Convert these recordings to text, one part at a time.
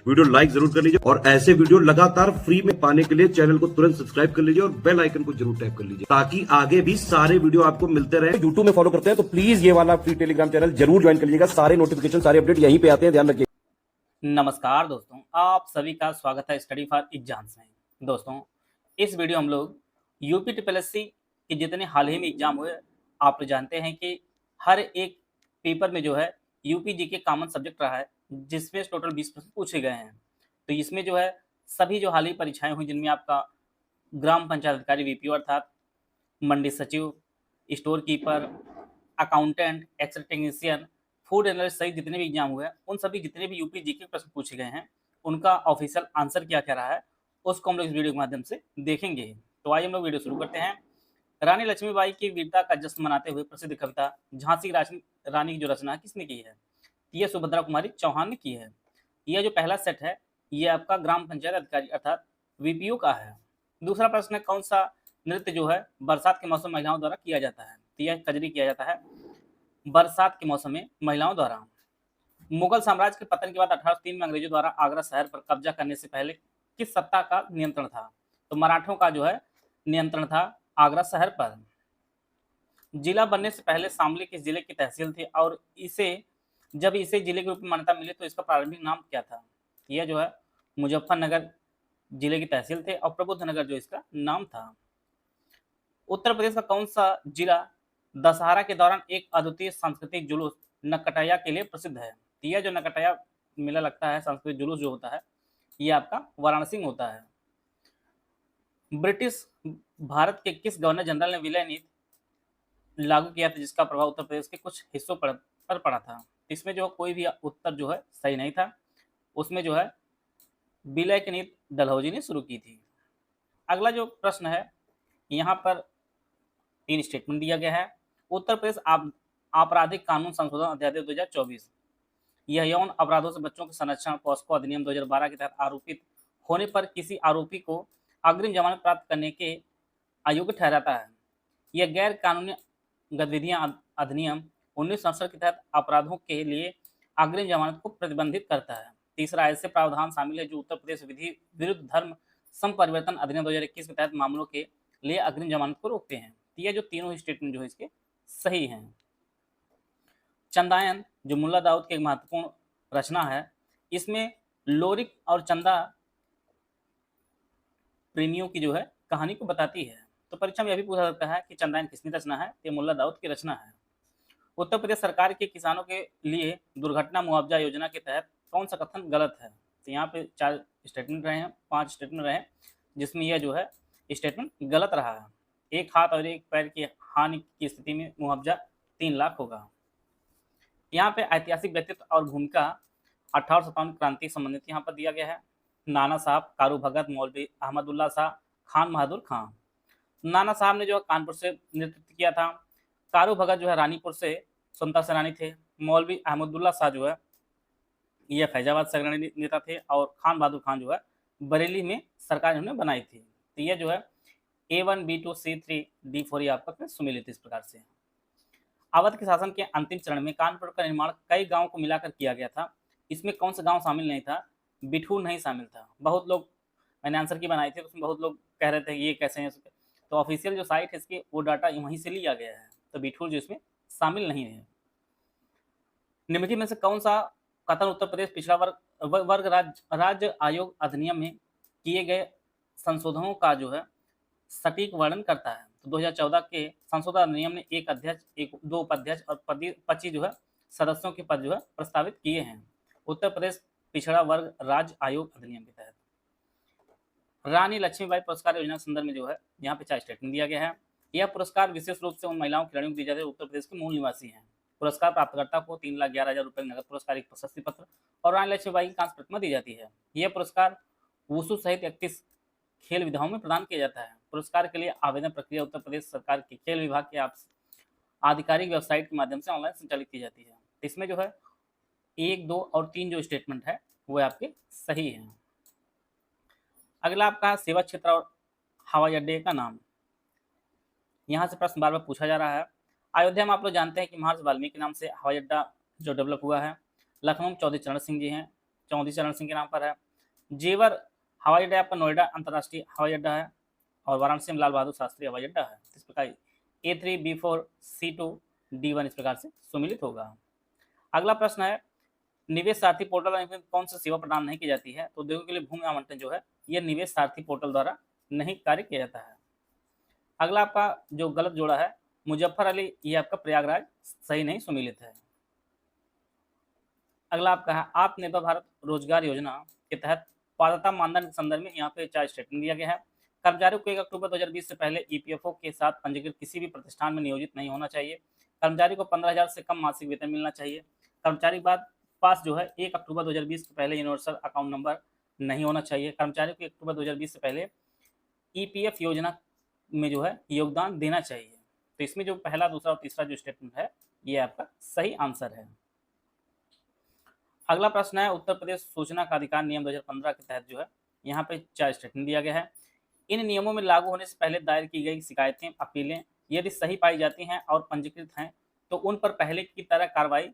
Video like जरूर कर लीजिए और ऐसे वीडियो लगातार फ्री में पाने के लिए चैनल को तुरंत सब्सक्राइब कर लीजिए और बेल आइकन को जरूर टैप कर लीजिए ताकि आगे भी सारे वीडियो आपको मिलते रहे। यूट्यूब में फॉलो करते हैं तो प्लीज ये वाला फ्री टेलीग्राम चैनल जरूर ज्वाइन कर लीजिएगा। सारे नोटिफिकेशन सारे अपडेट यहीं पे आते हैं, ध्यान रखिए। नमस्कार दोस्तों, आप सभी का स्वागत है स्टडी फॉर एग्जाम्स में। दोस्तों, इस वीडियो हम लोग यूपी ट्रिपल के जितने हाल ही में एग्जाम हुए, आप जानते हैं कि हर एक पेपर में जो है यूपी जीके कॉमन सब्जेक्ट रहा है, जिसमें टोटल 20 प्रश्न पूछे गए हैं। तो इसमें जो है सभी जो हाल ही परीक्षाएं हुई, जिनमें आपका ग्राम पंचायत अधिकारी वीपीओ अर्थात मंडी सचिव, store keeper, accountant, x technician, food analyst सहित जितने भी एग्जाम हुए हैं, उन सभी जितने भी यूपी जीके प्रश्न पूछे गए हैं, उनका ऑफिशियल आंसर क्या क्या रहा है, उसको हम लोग इस वीडियो के माध्यम से देखेंगे। तो आइए हम लोग वीडियो शुरू करते हैं। रानी लक्ष्मीबाई की वीरता का जश्न मनाते हुए प्रसिद्ध कविता झांसी रानी की जो रचना किसने की है? यह सुभद्रा कुमारी चौहान ने की है। यह जो पहला सेट है, यह आपका ग्राम पंचायत अधिकारी अर्थात वीपीओ का है। दूसरा प्रश्न है, कौन सा नृत्य जो है बरसात के मौसम में महिलाओं द्वारा किया जाता है? तो यह कजरी किया जाता है बरसात के मौसम में महिलाओं द्वारा। मुगल साम्राज्य के पतन के बाद 1803 में अंग्रेजों द्वारा आगरा शहर पर कब्जा करने से पहले किस सत्ता का नियंत्रण था? तो मराठों का जो है नियंत्रण था आगरा शहर पर। जिला बनने से पहले शामली किस जिले की तहसील थी और जब इसे जिले के रूप में मान्यता मिली तो इसका प्रारंभिक नाम क्या था? यह जो है मुजफ्फरनगर जिले की तहसील थे और प्रबुद्धनगर जो इसका नाम था। उत्तर प्रदेश का कौन सा जिला दशहरा के दौरान एक अद्वितीय सांस्कृतिक जुलूस नकटैया के लिए प्रसिद्ध है? यह जो नकटैया मेला लगता है, सांस्कृतिक जुलूस जो होता है, यह आपका वाराणसी में होता है। ब्रिटिश भारत के किस गवर्नर जनरल ने विलय नीति लागू किया था, जिसका प्रभाव उत्तर प्रदेश के कुछ हिस्सों पर पड़ा था? इसमें जो कोई भी उत्तर जो है सही नहीं था। उसमें जो है विलय की नीति डलहौजी ने शुरू की थी। अगला जो प्रश्न है, यहाँ पर 3 स्टेटमेंट दिया गया है। उत्तर प्रदेश आपराधिक कानून संशोधन अध्यादेश 2024, यह यौन अपराधों से बच्चों के संरक्षण पॉस्को अधिनियम 2012 के तहत आरोपित होने पर किसी आरोपी को अग्रिम जमानत प्राप्त करने के अयोग्य ठहराता है। यह गैर कानूनी गतिविधियां अधिनियम 1967 के तहत अपराधों के लिए अग्रिम जमानत को प्रतिबंधित करता है। तीसरा, ऐसे प्रावधान शामिल है जो उत्तर प्रदेश विधि विरुद्ध धर्म संपरिवर्तन अधिनियम 2021 के तहत मामलों के लिए अग्रिम जमानत को रोकते हैं। ये जो तीनों स्टेटमेंट जो है इसके सही हैं। चंदायन जो मुल्ला दाऊद की एक महत्वपूर्ण रचना है, इसमें लोरिक और चंदा प्रेमियों की जो है कहानी को बताती है। तो परीक्षा में यह भी पूछा जाता है कि चंदायन किसकी रचना है? ये मुल्ला दाऊद की रचना है। उत्तर प्रदेश सरकार के किसानों के लिए दुर्घटना मुआवजा योजना के तहत कौन सा कथन गलत है? तो यहाँ पे 4 स्टेटमेंट रहे हैं, 5 स्टेटमेंट रहे, जिसमें यह जो है स्टेटमेंट गलत रहा है। एक हाथ और एक पैर की हानि की स्थिति में मुआवजा 3 लाख होगा। यहाँ पे ऐतिहासिक व्यक्तित्व और भूमिका 1857 क्रांति संबंधित यहाँ पर दिया गया है। नाना साहब, कारू भगत, मौलवी अहमदुल्ला शाह, खान बहादुर खां। नाना साहब ने जो है कानपुर से नेतृत्व किया था। कारू भगत जो है रानीपुर से स्वतंत्रता सेनानी थे। मौलवी अहमदुल्ला शाह जो है यह फैजाबाद से अग्रणी नेता थे और खान बहादुर खान जो है बरेली में सरकार इन्होंने बनाई थी। तो यह जो है A1, B2, C3, D4 ये आपका सुमेलित इस प्रकार से। अवध के शासन के अंतिम चरण में कानपुर का निर्माण कई गांवों को मिलाकर किया गया था। इसमें कौन सा गांव शामिल नहीं था? बिठूर नहीं शामिल था। बहुत लोग, मैंने आंसर की बनाई थी तो उसमें बहुत लोग कह रहे थे ये कैसे है, तो ऑफिशियल जो साइट है इसकी वो डाटा वहीं से लिया गया है। तो बिठूर जो इसमें शामिल नहीं है। निम्नलिखित में से कौन सा कथन उत्तर प्रदेश पिछड़ा वर्ग राज्य आयोग अधिनियम में किए गए संशोधनों का जो है सटीक वर्णन करता है? तो 2014 के संशोधन अधिनियम ने 1 अध्यक्ष, 2 उपाध्यक्ष और 25 जो है सदस्यों के पद जो है प्रस्तावित किए हैं उत्तर प्रदेश पिछड़ा वर्ग राज्य आयोग अधिनियम के तहत। रानी लक्ष्मीबाई पुरस्कार योजना के संदर्भ में जो है यहाँ पे 4 स्टेटमेंट दिया गया है। यह पुरस्कार विशेष रूप से उन महिलाओं खिलाड़ियों को दी जाती है उत्तर प्रदेश के मूल निवासी हैं। पुरस्कार प्राप्तकर्ता को 3,11,000 रुपए नगद पुरस्कार, एक प्रशस्ति पत्र और रानी लक्ष्मीबाई की कांस्य प्रतिमा दी जाती है। यह पुरस्कार वुशु सहित 31 खेल विधाओं में प्रदान किया जाता है। पुरस्कार के लिए आवेदन प्रक्रिया उत्तर प्रदेश सरकार के खेल विभाग के आधिकारिक वेबसाइट के माध्यम से ऑनलाइन संचालित की जाती है। इसमें जो है 1, 2 और 3 जो स्टेटमेंट है वो आपके सही हैं। अगला आपका सेवा क्षेत्र और हवाई अड्डे का नाम। यहाँ से प्रश्न बार बार पूछा जा रहा है। अयोध्या में आप लोग जानते हैं कि महर्षि वाल्मीकि नाम से हवाई अड्डा जो डेवलप हुआ है। लखनऊ में चौधरी चरण सिंह जी हैं। चौधरी चरण सिंह के नाम पर है। जेवर हवाई अड्डा आपका नोएडा अंतर्राष्ट्रीय हवाई अड्डा है और वाराणसी में लाल बहादुर शास्त्री हवाई अड्डा है। इस प्रकार A3, B4, C2, D1 इस प्रकार से सुमिलित होगा। अगला प्रश्न है, निवेश सारथी पोर्टल में कौन सी सेवा प्रदान नहीं की जाती है? तो उद्योगों के लिए भूमि आवंटन जो है यह निवेश सारथी पोर्टल द्वारा नहीं कार्य किया जाता है। अगला आपका जो गलत जोड़ा है मुजफ्फर अली, ये आपका प्रयागराज सही नहीं सुमिलित है। अगला आपका है आत्मनिर्भर भारत रोजगार योजना के तहत पात्रता मानदंड के संदर्भ में यहाँ पे 4 स्टेटमेंट दिया गया है। कर्मचारियों को 1 अक्टूबर 2020 से पहले EPFO के साथ पंजीकृत किसी भी प्रतिष्ठान में नियोजित नहीं होना चाहिए। कर्मचारी को 15,000 से कम मासिक वेतन मिलना चाहिए। कर्मचारी बाद पास जो है 1 अक्टूबर 2020 के पहले यूनिवर्सल अकाउंट नंबर नहीं होना चाहिए। कर्मचारी को 1 अक्टूबर 2020 से पहले EPF योजना में जो है योगदान देना चाहिए। तो इसमें जो पहला, दूसरा और तीसरा जो स्टेटमेंट है ये आपका सही आंसर है। अगला प्रश्न है, उत्तर प्रदेश सूचना का अधिकार नियम 2015 के तहत जो है यहाँ पे 4 स्टेटमेंट दिया गया है। इन नियमों में लागू होने से पहले दायर की गई शिकायतें, अपीलें यदि सही पाई जाती हैं और पंजीकृत हैं तो उन पर पहले की तरह कार्रवाई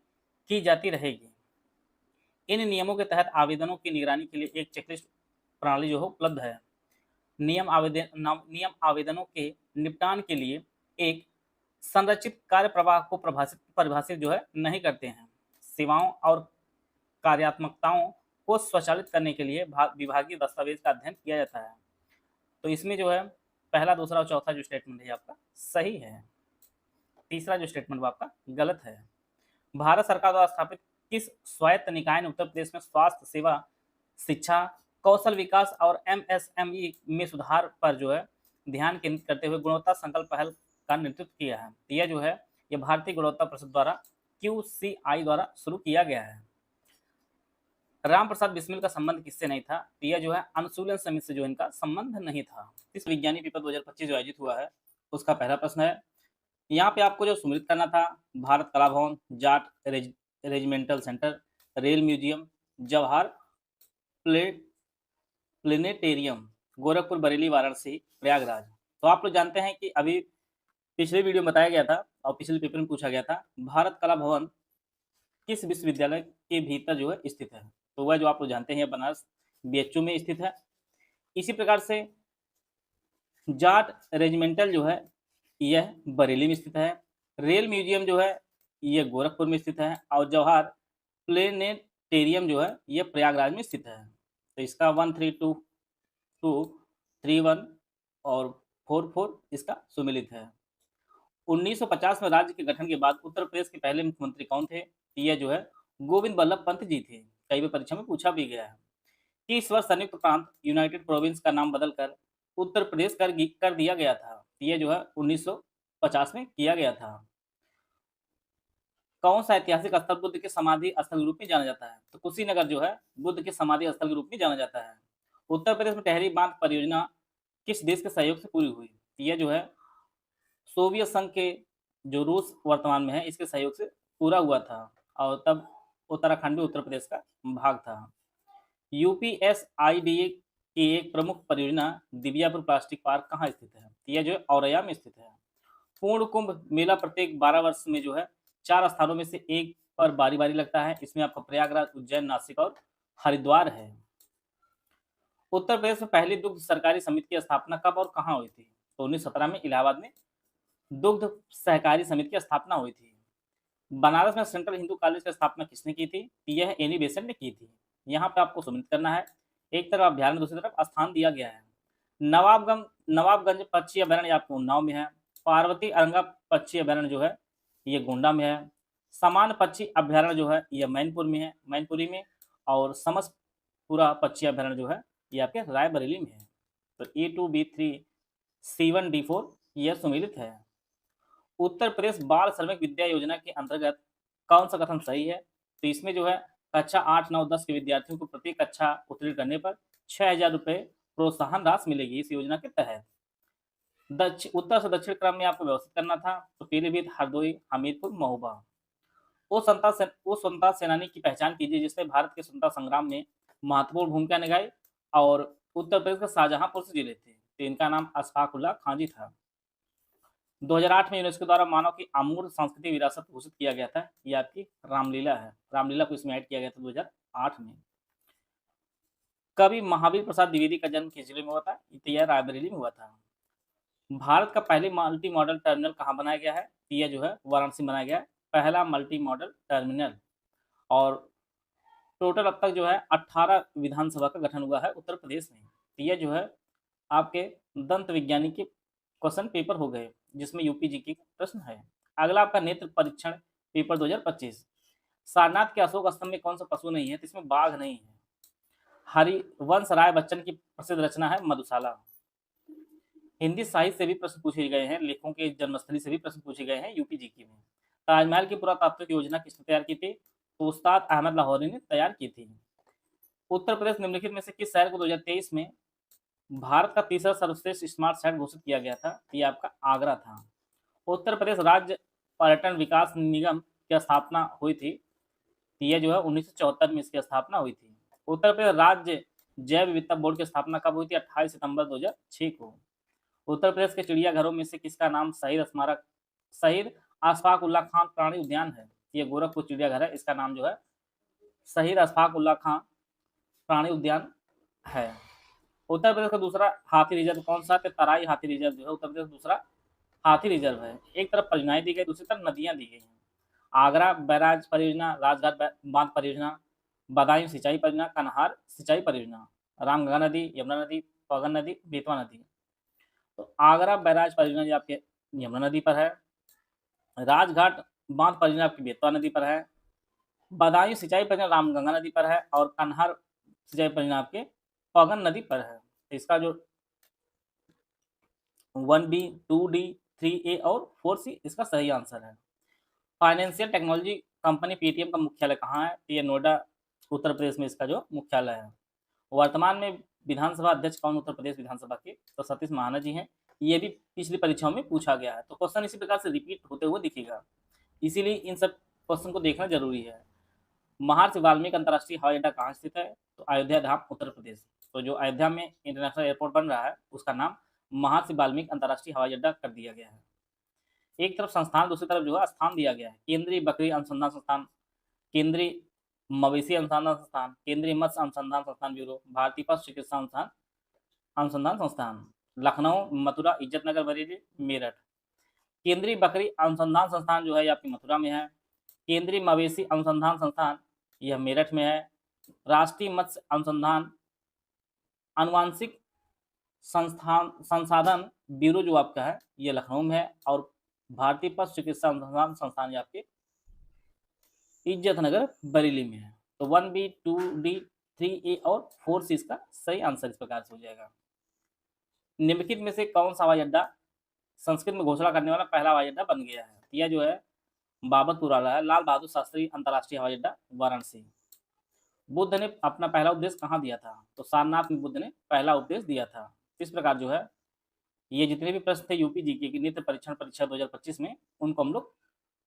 की जाती रहेगी। इन नियमों के तहत आवेदनों की निगरानी के लिए एक चेकलिस्ट प्रणाली जो है उपलब्ध है। नियम आवेदनों के निपटान के लिए एक संरचित कार्य प्रवाह को परिभाषित जो है नहीं करते हैं। सेवाओं और कार्यात्मकताओं को स्वचालित करने के लिए विभागीय दस्तावेज का अध्ययन किया जाता है। तो इसमें जो है पहला, दूसरा और चौथा जो स्टेटमेंट है आपका सही है। तीसरा जो स्टेटमेंट वो आपका गलत है। भारत सरकार द्वारा स्थापित किस स्वायत्त निकाय ने उत्तर प्रदेश में स्वास्थ्य सेवा, शिक्षा, कौशल विकास और MSME में सुधार पर जो है ध्यान केंद्रित करते हुए गुणवत्ता संकल्प पहल का नेतृत्व किया है? यह जो है यह भारतीय गुणवत्ता परिषद द्वारा QCI द्वारा शुरू किया गया है। राम प्रसाद बिस्मिल का संबंध किससे नहीं था? यह जो है अनुशीलन समिति से जो इनका संबंध नहीं था। इस विज्ञानी पेपर 2025 जो आयोजित हुआ है उसका पहला प्रश्न है, यहाँ पे आपको जो सुमिलित करना था भारत कला भवन, Jat regimental centre, rail museum, Jawahar planetarium, Gorakhpur, Bareilly, Varanasi, Prayagraj. तो आप लोग जानते हैं कि अभी पिछले वीडियो में बताया गया था और पिछले पेपर में पूछा गया था भारत कला भवन किस विश्वविद्यालय के भीतर जो है स्थित है? तो वह जो आप लोग जानते हैं बनारस BHU में स्थित है। इसी प्रकार से जाट रेजिमेंटल जो है यह बरेली में स्थित है। रेल म्यूजियम जो है यह गोरखपुर में स्थित है और जवाहर प्लेनेटेरियम जो है यह प्रयागराज में स्थित है। तो इसका 1, 3, 2, 2, 3, 1 और 4, 4 इसका सुमिलित है। 1950 में राज्य के गठन के बाद उत्तर प्रदेश के पहले मुख्यमंत्री कौन थे? यह जो है गोविंद बल्लभ पंत जी थे। कई बार परीक्षा में पूछा भी गया है कि इस वर्ष संयुक्त प्रांत यूनाइटेड प्रोविंस का नाम बदलकर उत्तर प्रदेश कर दिया गया था। यह जो है 1950 में किया गया था। कौन सा ऐतिहासिक स्थल बुद्ध के समाधि स्थल के रूप में जाना जाता है? तो कुशीनगर जो है बुद्ध के समाधि स्थल के रूप में जाना जाता है। उत्तर प्रदेश में टहरी बांध परियोजना किस देश के सहयोग से पूरी हुई? यह जो है सोवियत संघ के जो रूस वर्तमान में है इसके सहयोग से पूरा हुआ था और तब उत्तराखंड भी उत्तर प्रदेश का भाग था। UPSIDA की एक प्रमुख परियोजना दिव्यापुर प्लास्टिक पार्क कहाँ स्थित है? यह जो है औरैया में स्थित है। पूर्ण कुंभ मेला प्रत्येक 12 वर्ष में जो है 4 स्थानों में से एक पर बारी बारी लगता है। इसमें आपका प्रयागराज, उज्जैन, नासिक और हरिद्वार है। उत्तर प्रदेश में पहली दुग्ध सरकारी समिति की स्थापना कब और कहाँ हुई थी? तो 1917 में इलाहाबाद में दुग्ध सहकारी समिति की स्थापना हुई थी। बनारस में सेंट्रल हिंदू कॉलेज की स्थापना किसने की थी? यह एनी बेसेंट ने की थी। यहाँ पे आपको सुमित करना है, एक तरफ अभ्यारण्य, दूसरी तरफ स्थान दिया गया है। नवाबगंज पक्षी अभ्यारण्य आपको उन्नाव में है। पार्वती अरंगा पक्षी अभ्यारण्य जो है ये गोंडा में है। समान पक्षी अभ्यारण्य जो है यह मैनपुरी में और समसपुरा पक्षी अभ्यारण्य जो है ये आपके रायबरेली में है। तो A2, B3, C1, D4 यह सुमिलित है। उत्तर प्रदेश बाल श्रमिक विद्या योजना के अंतर्गत कौन सा कथन सही है? तो इसमें जो है कक्षा 8, 9, 10 के विद्यार्थियों को प्रत्येक कक्षा उत्तीर्ण करने पर 6,000 रुपये प्रोत्साहन राशि मिलेगी इस योजना के तहत। उत्तर से दक्षिण क्रम में आपको व्यवस्थित करना था। तो पीलीभीत, हरदोई, हमीरपुर, महोबा। वो स्वतंत्रता सेनानी की पहचान कीजिए जिसने भारत के स्वतंत्रता संग्राम में महत्वपूर्ण भूमिका निभाई और उत्तर प्रदेश के शाहजहांपुर से जिले थे। तो इनका नाम अशफाक उल्लाह खां जी था। 2008 में यूनेस्को द्वारा मानव की अमूर्त सांस्कृतिक विरासत घोषित किया गया था। ये आपकी रामलीला है। रामलीला को इसमें ऐड किया गया था 2008 में। कवि महावीर प्रसाद द्विवेदी का जन्म किस जिले में हुआ था? तो यह रायबरेली में हुआ था। भारत का पहले मल्टी मॉडल टर्मिनल कहाँ बनाया गया है? तो यह जो है वाराणसी में बनाया गया है, पहला मल्टी मॉडल टर्मिनल। और टोटल अब तक जो है 18 विधानसभा का गठन हुआ है उत्तर प्रदेश में। तो यह जो है आपके दंत विज्ञानी के क्वेश्चन पेपर हो गए, जिसमें यूपी जीके का प्रश्न है। अगला आपका नेत्र परीक्षण पेपर 2025। सारनाथ के अशोक स्तंभ में कौन सा पशु नहीं है? तो इसमें बाघ नहीं है। हरिवंश राय बच्चन की प्रसिद्ध रचना है मधुशाला। हिंदी साहित्य से भी प्रश्न पूछे गए हैं, लेखकों के जन्मस्थली से भी प्रश्न पूछे गए हैं यूपी जीके में। ताजमहल की पुरातात्विक योजना किसने तैयार की थी? तो उस्ताद अहमद लाहौरी ने तैयार की थी। उत्तर प्रदेश निम्नलिखित में से किस शहर को 2023 में भारत का तीसरा सर्वश्रेष्ठ स्मार्ट शहर घोषित किया गया था? ये आपका आगरा था। उत्तर प्रदेश राज्य पर्यटन विकास निगम की स्थापना हुई थी। यह जो है 1974 में इसकी स्थापना हुई थी। उत्तर प्रदेश राज्य जैव विविधता बोर्ड की स्थापना कब हुई थी? 28 सितंबर 2006 को। उत्तर प्रदेश के चिड़ियाघरों में से किसका नाम शहीद अशफाक उल्लाह खान प्राणी उद्यान है? ये गोरखपुर चिड़ियाघर है, इसका नाम जो है शहीद अशफाक उल्लाह खान प्राणी उद्यान है। उत्तर प्रदेश का दूसरा हाथी रिजर्व कौन सा है? तराई हाथी रिजर्व जो है उत्तर प्रदेश का दूसरा हाथी रिजर्व है। एक तरफ परियोजनाएं दी गई, दूसरी तरफ नदियां दी गई हैं। आगरा बैराज परियोजना, राजघाट बांध परियोजना, बदायूं सिंचाई परियोजना, कन्हार सिंचाई परियोजना, रामगंगा नदी, यमुना नदी, पगन नदी, बेतवा नदी। तो आगरा बैराज परियोजना जो आपके यमुना नदी पर है, राजघाट बांध परियोजना आपकी बेतवा नदी पर है, बदायूं सिंचाई परियोजना रामगंगा नदी पर है, और कन्हार सिंचाई परियोजना आपके पगन नदी पर है। तो इसका जो 1B, 2D, 3A और 4C इसका सही आंसर है। फाइनेंशियल टेक्नोलॉजी कंपनी पेटीएम का मुख्यालय कहाँ है? ये नोएडा उत्तर प्रदेश में इसका जो मुख्यालय है। वर्तमान में विधानसभा अध्यक्ष कौन उत्तर प्रदेश विधानसभा के? तो सतीश महाना जी हैं। ये भी पिछली परीक्षाओं में पूछा गया है, तो क्वेश्चन इसी प्रकार से रिपीट होते हुए दिखेगा, इसीलिए इन सब क्वेश्चन को देखना जरूरी है। महर्षि वाल्मीकि अंतर्राष्ट्रीय हवाई अड्डा कहाँ स्थित है? तो अयोध्या धाम उत्तर प्रदेश। तो जो अयोध्या में इंटरनेशनल एयरपोर्ट बन रहा है उसका नाम महर्षि वाल्मीकि अंतर्राष्ट्रीय हवाई अड्डा कर दिया गया है। एक तरफ संस्थान, दूसरी तरफ जो है स्थान दिया गया है। केंद्रीय बकरी अनुसंधान संस्थान, केंद्रीय मवेशी अनुसंधान संस्थान, केंद्रीय मत्स्य अनुसंधान संस्थान ब्यूरो, भारतीय पशु चिकित्सा अनुसंधान संस्थान, लखनऊ, मथुरा, इज्जतनगर, बरेली, मेरठ। केंद्रीय बकरी अनुसंधान संस्थान जो है आपकी मथुरा में है। केंद्रीय मवेशी अनुसंधान संस्थान यह मेरठ में है। राष्ट्रीय मत्स्य अनुसंधान आनुवांशिक संसाधन ब्यूरो जो आपका है ये लखनऊ में है, और भारतीय पशु चिकित्सा अनुसंधान संस्थान ये आपके इज्जतनगर बरेली में है। तो 1B, 2D, 3A और 4C इसका सही आंसर इस प्रकार से हो जाएगा। निम्नलिखित में से कौन सा हवाई अड्डा संस्कृत में घोषणा करने वाला पहला हवाई अड्डा बन गया है? यह जो है बाबतपुर वाला है, लाल बहादुर शास्त्री अंतर्राष्ट्रीय हवाई अड्डा वाराणसी। बुद्ध ने अपना पहला उपदेश कहाँ दिया था? तो सारनाथ में बुद्ध ने पहला उपदेश दिया था। इस प्रकार जो है ये जितने भी प्रश्न थे यूपी जीके की नेत्र परीक्षण परीक्षा 2025 में, उनको हम लोग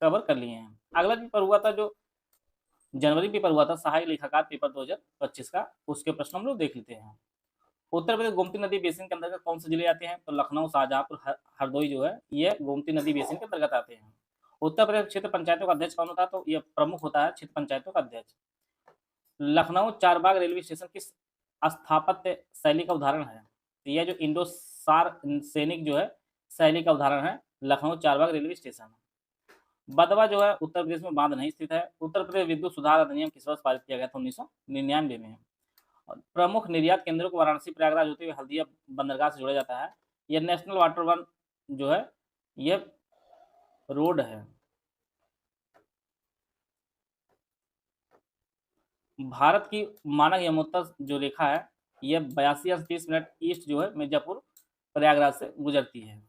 कवर कर लिए हैं। अगला पेपर हुआ था जो जनवरी पेपर हुआ था, सहायक लेखाकार पेपर 2025 का, उसके प्रश्न हम लोग देख लेते हैं। उत्तर प्रदेश गोमती नदी बेसिन के अंतर्गत कौन से जिले आते हैं? तो लखनऊ, शाहजहांपुर, हरदोई जो है ये गोमती नदी बेसिन के अंतर्गत आते हैं। उत्तर प्रदेश क्षेत्र पंचायतों का अध्यक्ष कौन होता है? तो यह प्रमुख होता है क्षेत्र पंचायतों का अध्यक्ष। लखनऊ चारबाग रेलवे स्टेशन किस स्थापत्य शैली का उदाहरण है? तो यह जो इंडो सार सैनिक जो है शैली का उदाहरण है लखनऊ चारबाग रेलवे स्टेशन। बदवा जो है उत्तर प्रदेश में बांध नहीं स्थित है। उत्तर प्रदेश विद्युत सुधार अधिनियम किस वर्ष पारित किया गया था? 1999 में। और प्रमुख निर्यात केंद्रों को वाराणसी, प्रयागराज होते हुए हल्दिया बंदरगाह से जोड़ा जाता है। यह नेशनल वाटर वन जो है यह रोड है। भारत की मानक यमोत्तर जो रेखा है यह 82.30 ईस्ट जो है मिर्जापुर प्रयागराज से गुजरती है।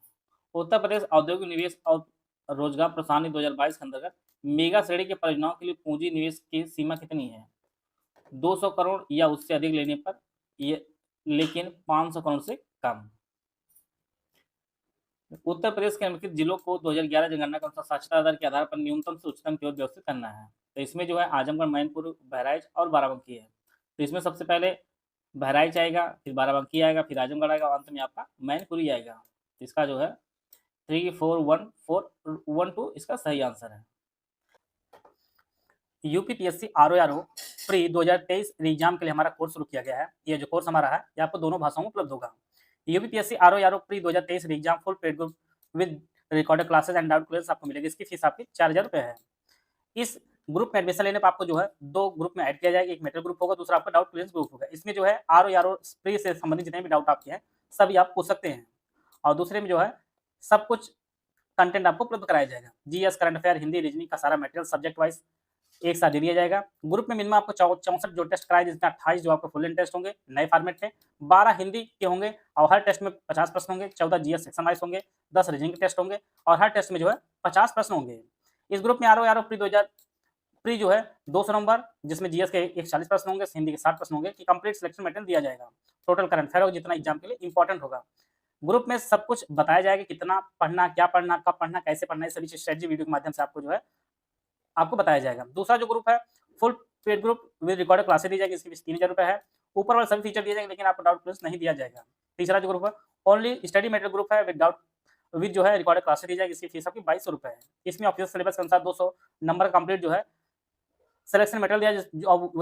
उत्तर प्रदेश औद्योगिक निवेश और रोजगार प्रोत्साहन 2022 के अंतर्गत मेगा श्रेणी के परियोजनाओं के लिए पूंजी निवेश की सीमा कितनी है? 200 करोड़ या उससे अधिक लेने पर, ये लेकिन 500 करोड़ से कम। उत्तर प्रदेश के निम्नलिखित जिलों को 2011 जनगणना के अनुसार साक्षरता दर के आधार पर न्यूनतम से उच्चतम की ओर व्यवस्थित करना है। तो इसमें जो है आजमगढ़, मैनपुर, बहराइच और बाराबंकी है। तो इसमें सबसे पहले बहराइच आएगा, फिर बाराबंकी आएगा, फिर आजमगढ़ आएगा, अंत में आपका मैनपुरी आएगा। तो इसका जो है 3, 4, 1, 4, 1, 2 इसका सही आंसर है। यूपीपीएससी आरओआरओ प्री 2023 एग्जाम के लिए हमारा कोर्स शुरू किया गया है। ये जो कोर्स हमारा है ये आपको दोनों भाषाओं में उपलब्ध होगा। UPPSC RORO pre 2023 exam full paid group with recorded classes and doubt clears आपको मिलेगी। इसकी फीस आपकी 4000 रुपये है। इस ग्रुप में एडमिशन लेने पर आपको जो है 2 ग्रुप में ऐड किया जाएगा। एक मेटल ग्रुप होगा, दूसरा आपका डाउट क्लियरेंस ग्रुप होगा। इसमें जो है आरओआरओ प्री से संबंधित जितने भी डाउट आपके हैं सभी आप पूछ सकते हैं। और दूसरे में जो है सब कुछ कंटेंट आपको उपलब्ध कराया जाएगा। GS, current affair, Hindi, reasoning का सारा मटेरियल सब्जेक्ट वाइज एक साथ दे दिया जाएगा। ग्रुप में मिनिमम आपको 64 जो टेस्ट कराए, जिसमें 28 जो आपको फुल एंड टेस्ट होंगे नए फॉर्मेट में, 12 हिंदी के होंगे और हर टेस्ट में 50 प्रश्न होंगे, 14 जीएस सेक्शन वाइज होंगे, 10 रीजनिंग के टेस्ट होंगे और हर टेस्ट में जो है 50 प्रश्न होंगे। इस ग्रुप में आरओ प्री जो है 200 नंबर, जिसमें जीएस के 140 प्रश्न होंगे, हिंदी के 60 प्रश्न होंगे कि कंप्लीट सिलेक्शन मटेरियल दिया जाएगा। टोटल करंट अफेयर होगा जितना एग्जाम के लिए इंपॉर्टेंट होगा। ग्रुप में सब कुछ बताया जाएगा, कितना पढ़ना, क्या पढ़ना, कब पढ़ना, कैसे पढ़ना, ये सभी चीज स्ट्रेटजी वीडियो के माध्यम से आपको जो है आपको बताया जाएगा। दूसरा जो ग्रुप है full paid group with recorded classes दी जाएगी। इसकी फीस 3000 रुपये है। ऊपर वाले सभी फीचर दिए जाएंगे लेकिन आपको डाउट क्लियरेंस नहीं दिया जाएगा। तीसरा जो ग्रुप है ओनली स्टडी मटेरियल ग्रुप है विद डाउट विद जो है रिकॉर्डेड क्लासेस दी जाएगी। इसकी फीस आपकी 2200 रुपये है। इसमें ऑफिशियल सिलेबस के अनुसार 200 नंबर कंप्लीट जो है सिलेक्शन मटेरियल दिया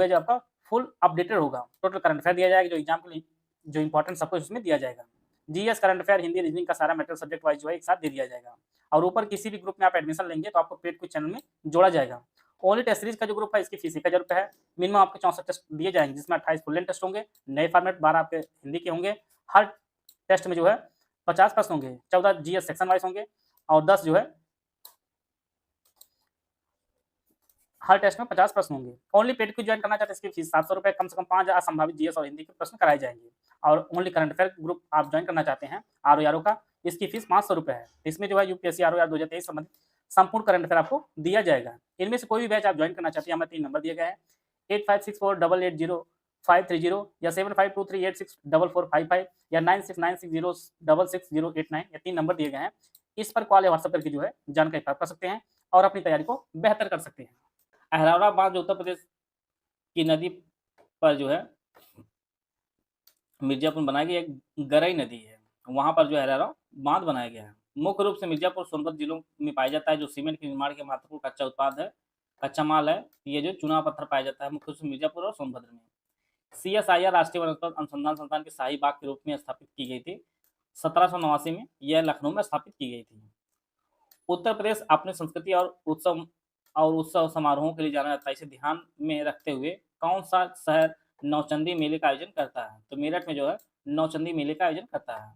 जो आपका फुल अपडेटेड होगा। टोटल करंट अफेयर दिया जाएगा जो एग्जाम के लिए जो इंपॉर्टेंट सब कुछ उसमें दिया जाएगा। GS, current affair, Hindi, reasoning का सारा मटेरियल सब्जेक्ट वाइज जो है एक साथ दे दिया जाएगा। और ऊपर किसी भी ग्रुप में आप एडमिशन लेंगे तो आपको पेड कुछ चैनल में जोड़ा जाएगा। ओनली टेस्ट सीरीज का जो ग्रुप है इसकी फीस 1000 रुपये है। मिनिमम आपके 64 टेस्ट दिए जाएंगे, जिसमें 28 फुल लेंथ टेस्ट होंगे, नए फॉर्मेट 12 आपके हिंदी के होंगे। हर टेस्ट में जो है 50 प्रश्न होंगे, 14 जीएस सेक्शन वाइज होंगे और 10 जो है हर टेस्ट में 50 प्रश्न होंगे। ओनली पेड क्विज ज्वाइन करना चाहते हैं इसकी फीस 700 रुपये। कम से कम 5000 संभावित जीएस और हिंदी के प्रश्न कराए जाएंगे। और ओनली करंट अफेयर ग्रुप आप ज्वाइन करना चाहते हैं आरओआरओ का, इसकी फीस 500 रुपये है। इसमें जो है यूपीएससी आरओआर 2023 संबंधित संपूर्ण करंट अफेयर आपको दिया जाएगा। इनमें से कोई भी बैच आप ज्वाइन करना चाहते हैं, हमें 3 नंबर दिए गए हैं 8564880530 या 7523864455 या 9696066089 या 3 नंबर दिए गए हैं। इस पर कॉल या व्हाट्सएप करके जो है जानकारी प्राप्त कर सकते हैं और अपनी तैयारी को बेहतर कर सकते हैं। अहरौरा बांध जो उत्तर प्रदेश की नदी पर जो है मिर्जापुर बनाई गई एक गरई नदी है, वहां पर जो है अहरौरा बांध बनाया गया है। मुख्य रूप से मिर्जापुर सोनभद्र जिलों में पाया जाता है, जो सीमेंट के निर्माण के महत्वपूर्ण कच्चा उत्पाद है, कच्चा माल है। ये जो चुना पत्थर पाया जाता है मुख्य रूप से मिर्जापुर और सोनभद्र में। सीएसआईआर राष्ट्रीय वनस्पति अनुसंधान संस्थान की शाही बाग के रूप में स्थापित की गई थी 1789 में। यह लखनऊ में स्थापित की गई थी। उत्तर प्रदेश अपनी संस्कृति और उत्सव समारोहों के लिए जाना जाता है। इसे ध्यान में रखते हुए कौन सा शहर नौचंदी मेले का आयोजन करता है? तो मेरठ में जो है नौचंदी मेले का आयोजन करता है।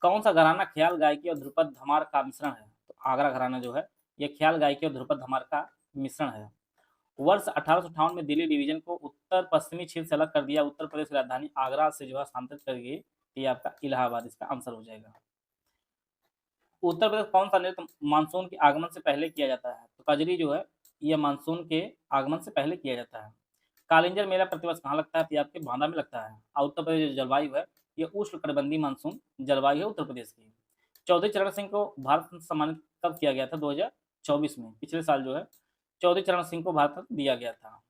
कौन सा घराना ख्याल गायकी और ध्रुपद धमार का मिश्रण है? तो आगरा घराना जो है यह ख्याल गायकी और ध्रुपद धमार का मिश्रण है। वर्ष 1858 में दिल्ली डिवीजन को उत्तर पश्चिमी क्षेत्र से अलग कर दिया। उत्तर प्रदेश की राजधानी आगरा से जो है स्थानांतरित कर गई। ये आपका इलाहाबाद इसका आंसर हो जाएगा। उत्तर प्रदेश कौन सा नृत्य मानसून के आगमन से पहले किया जाता है? तो कजरी जो है यह मानसून के आगमन से पहले किया जाता है। कालिंजर मेला प्रतिवर्ष कहाँ लगता है? तो ये आपके बांदा में लगता है। और उत्तर प्रदेश जो जलवायु है यह उष्णकटिबंधीय मानसून जलवायु है उत्तर प्रदेश की। चौधरी चरण सिंह को भारत रत्न सम्मानित कब किया गया था? 2024 में, पिछले साल जो है चौधरी चरण सिंह को भारत रत्न दिया गया था।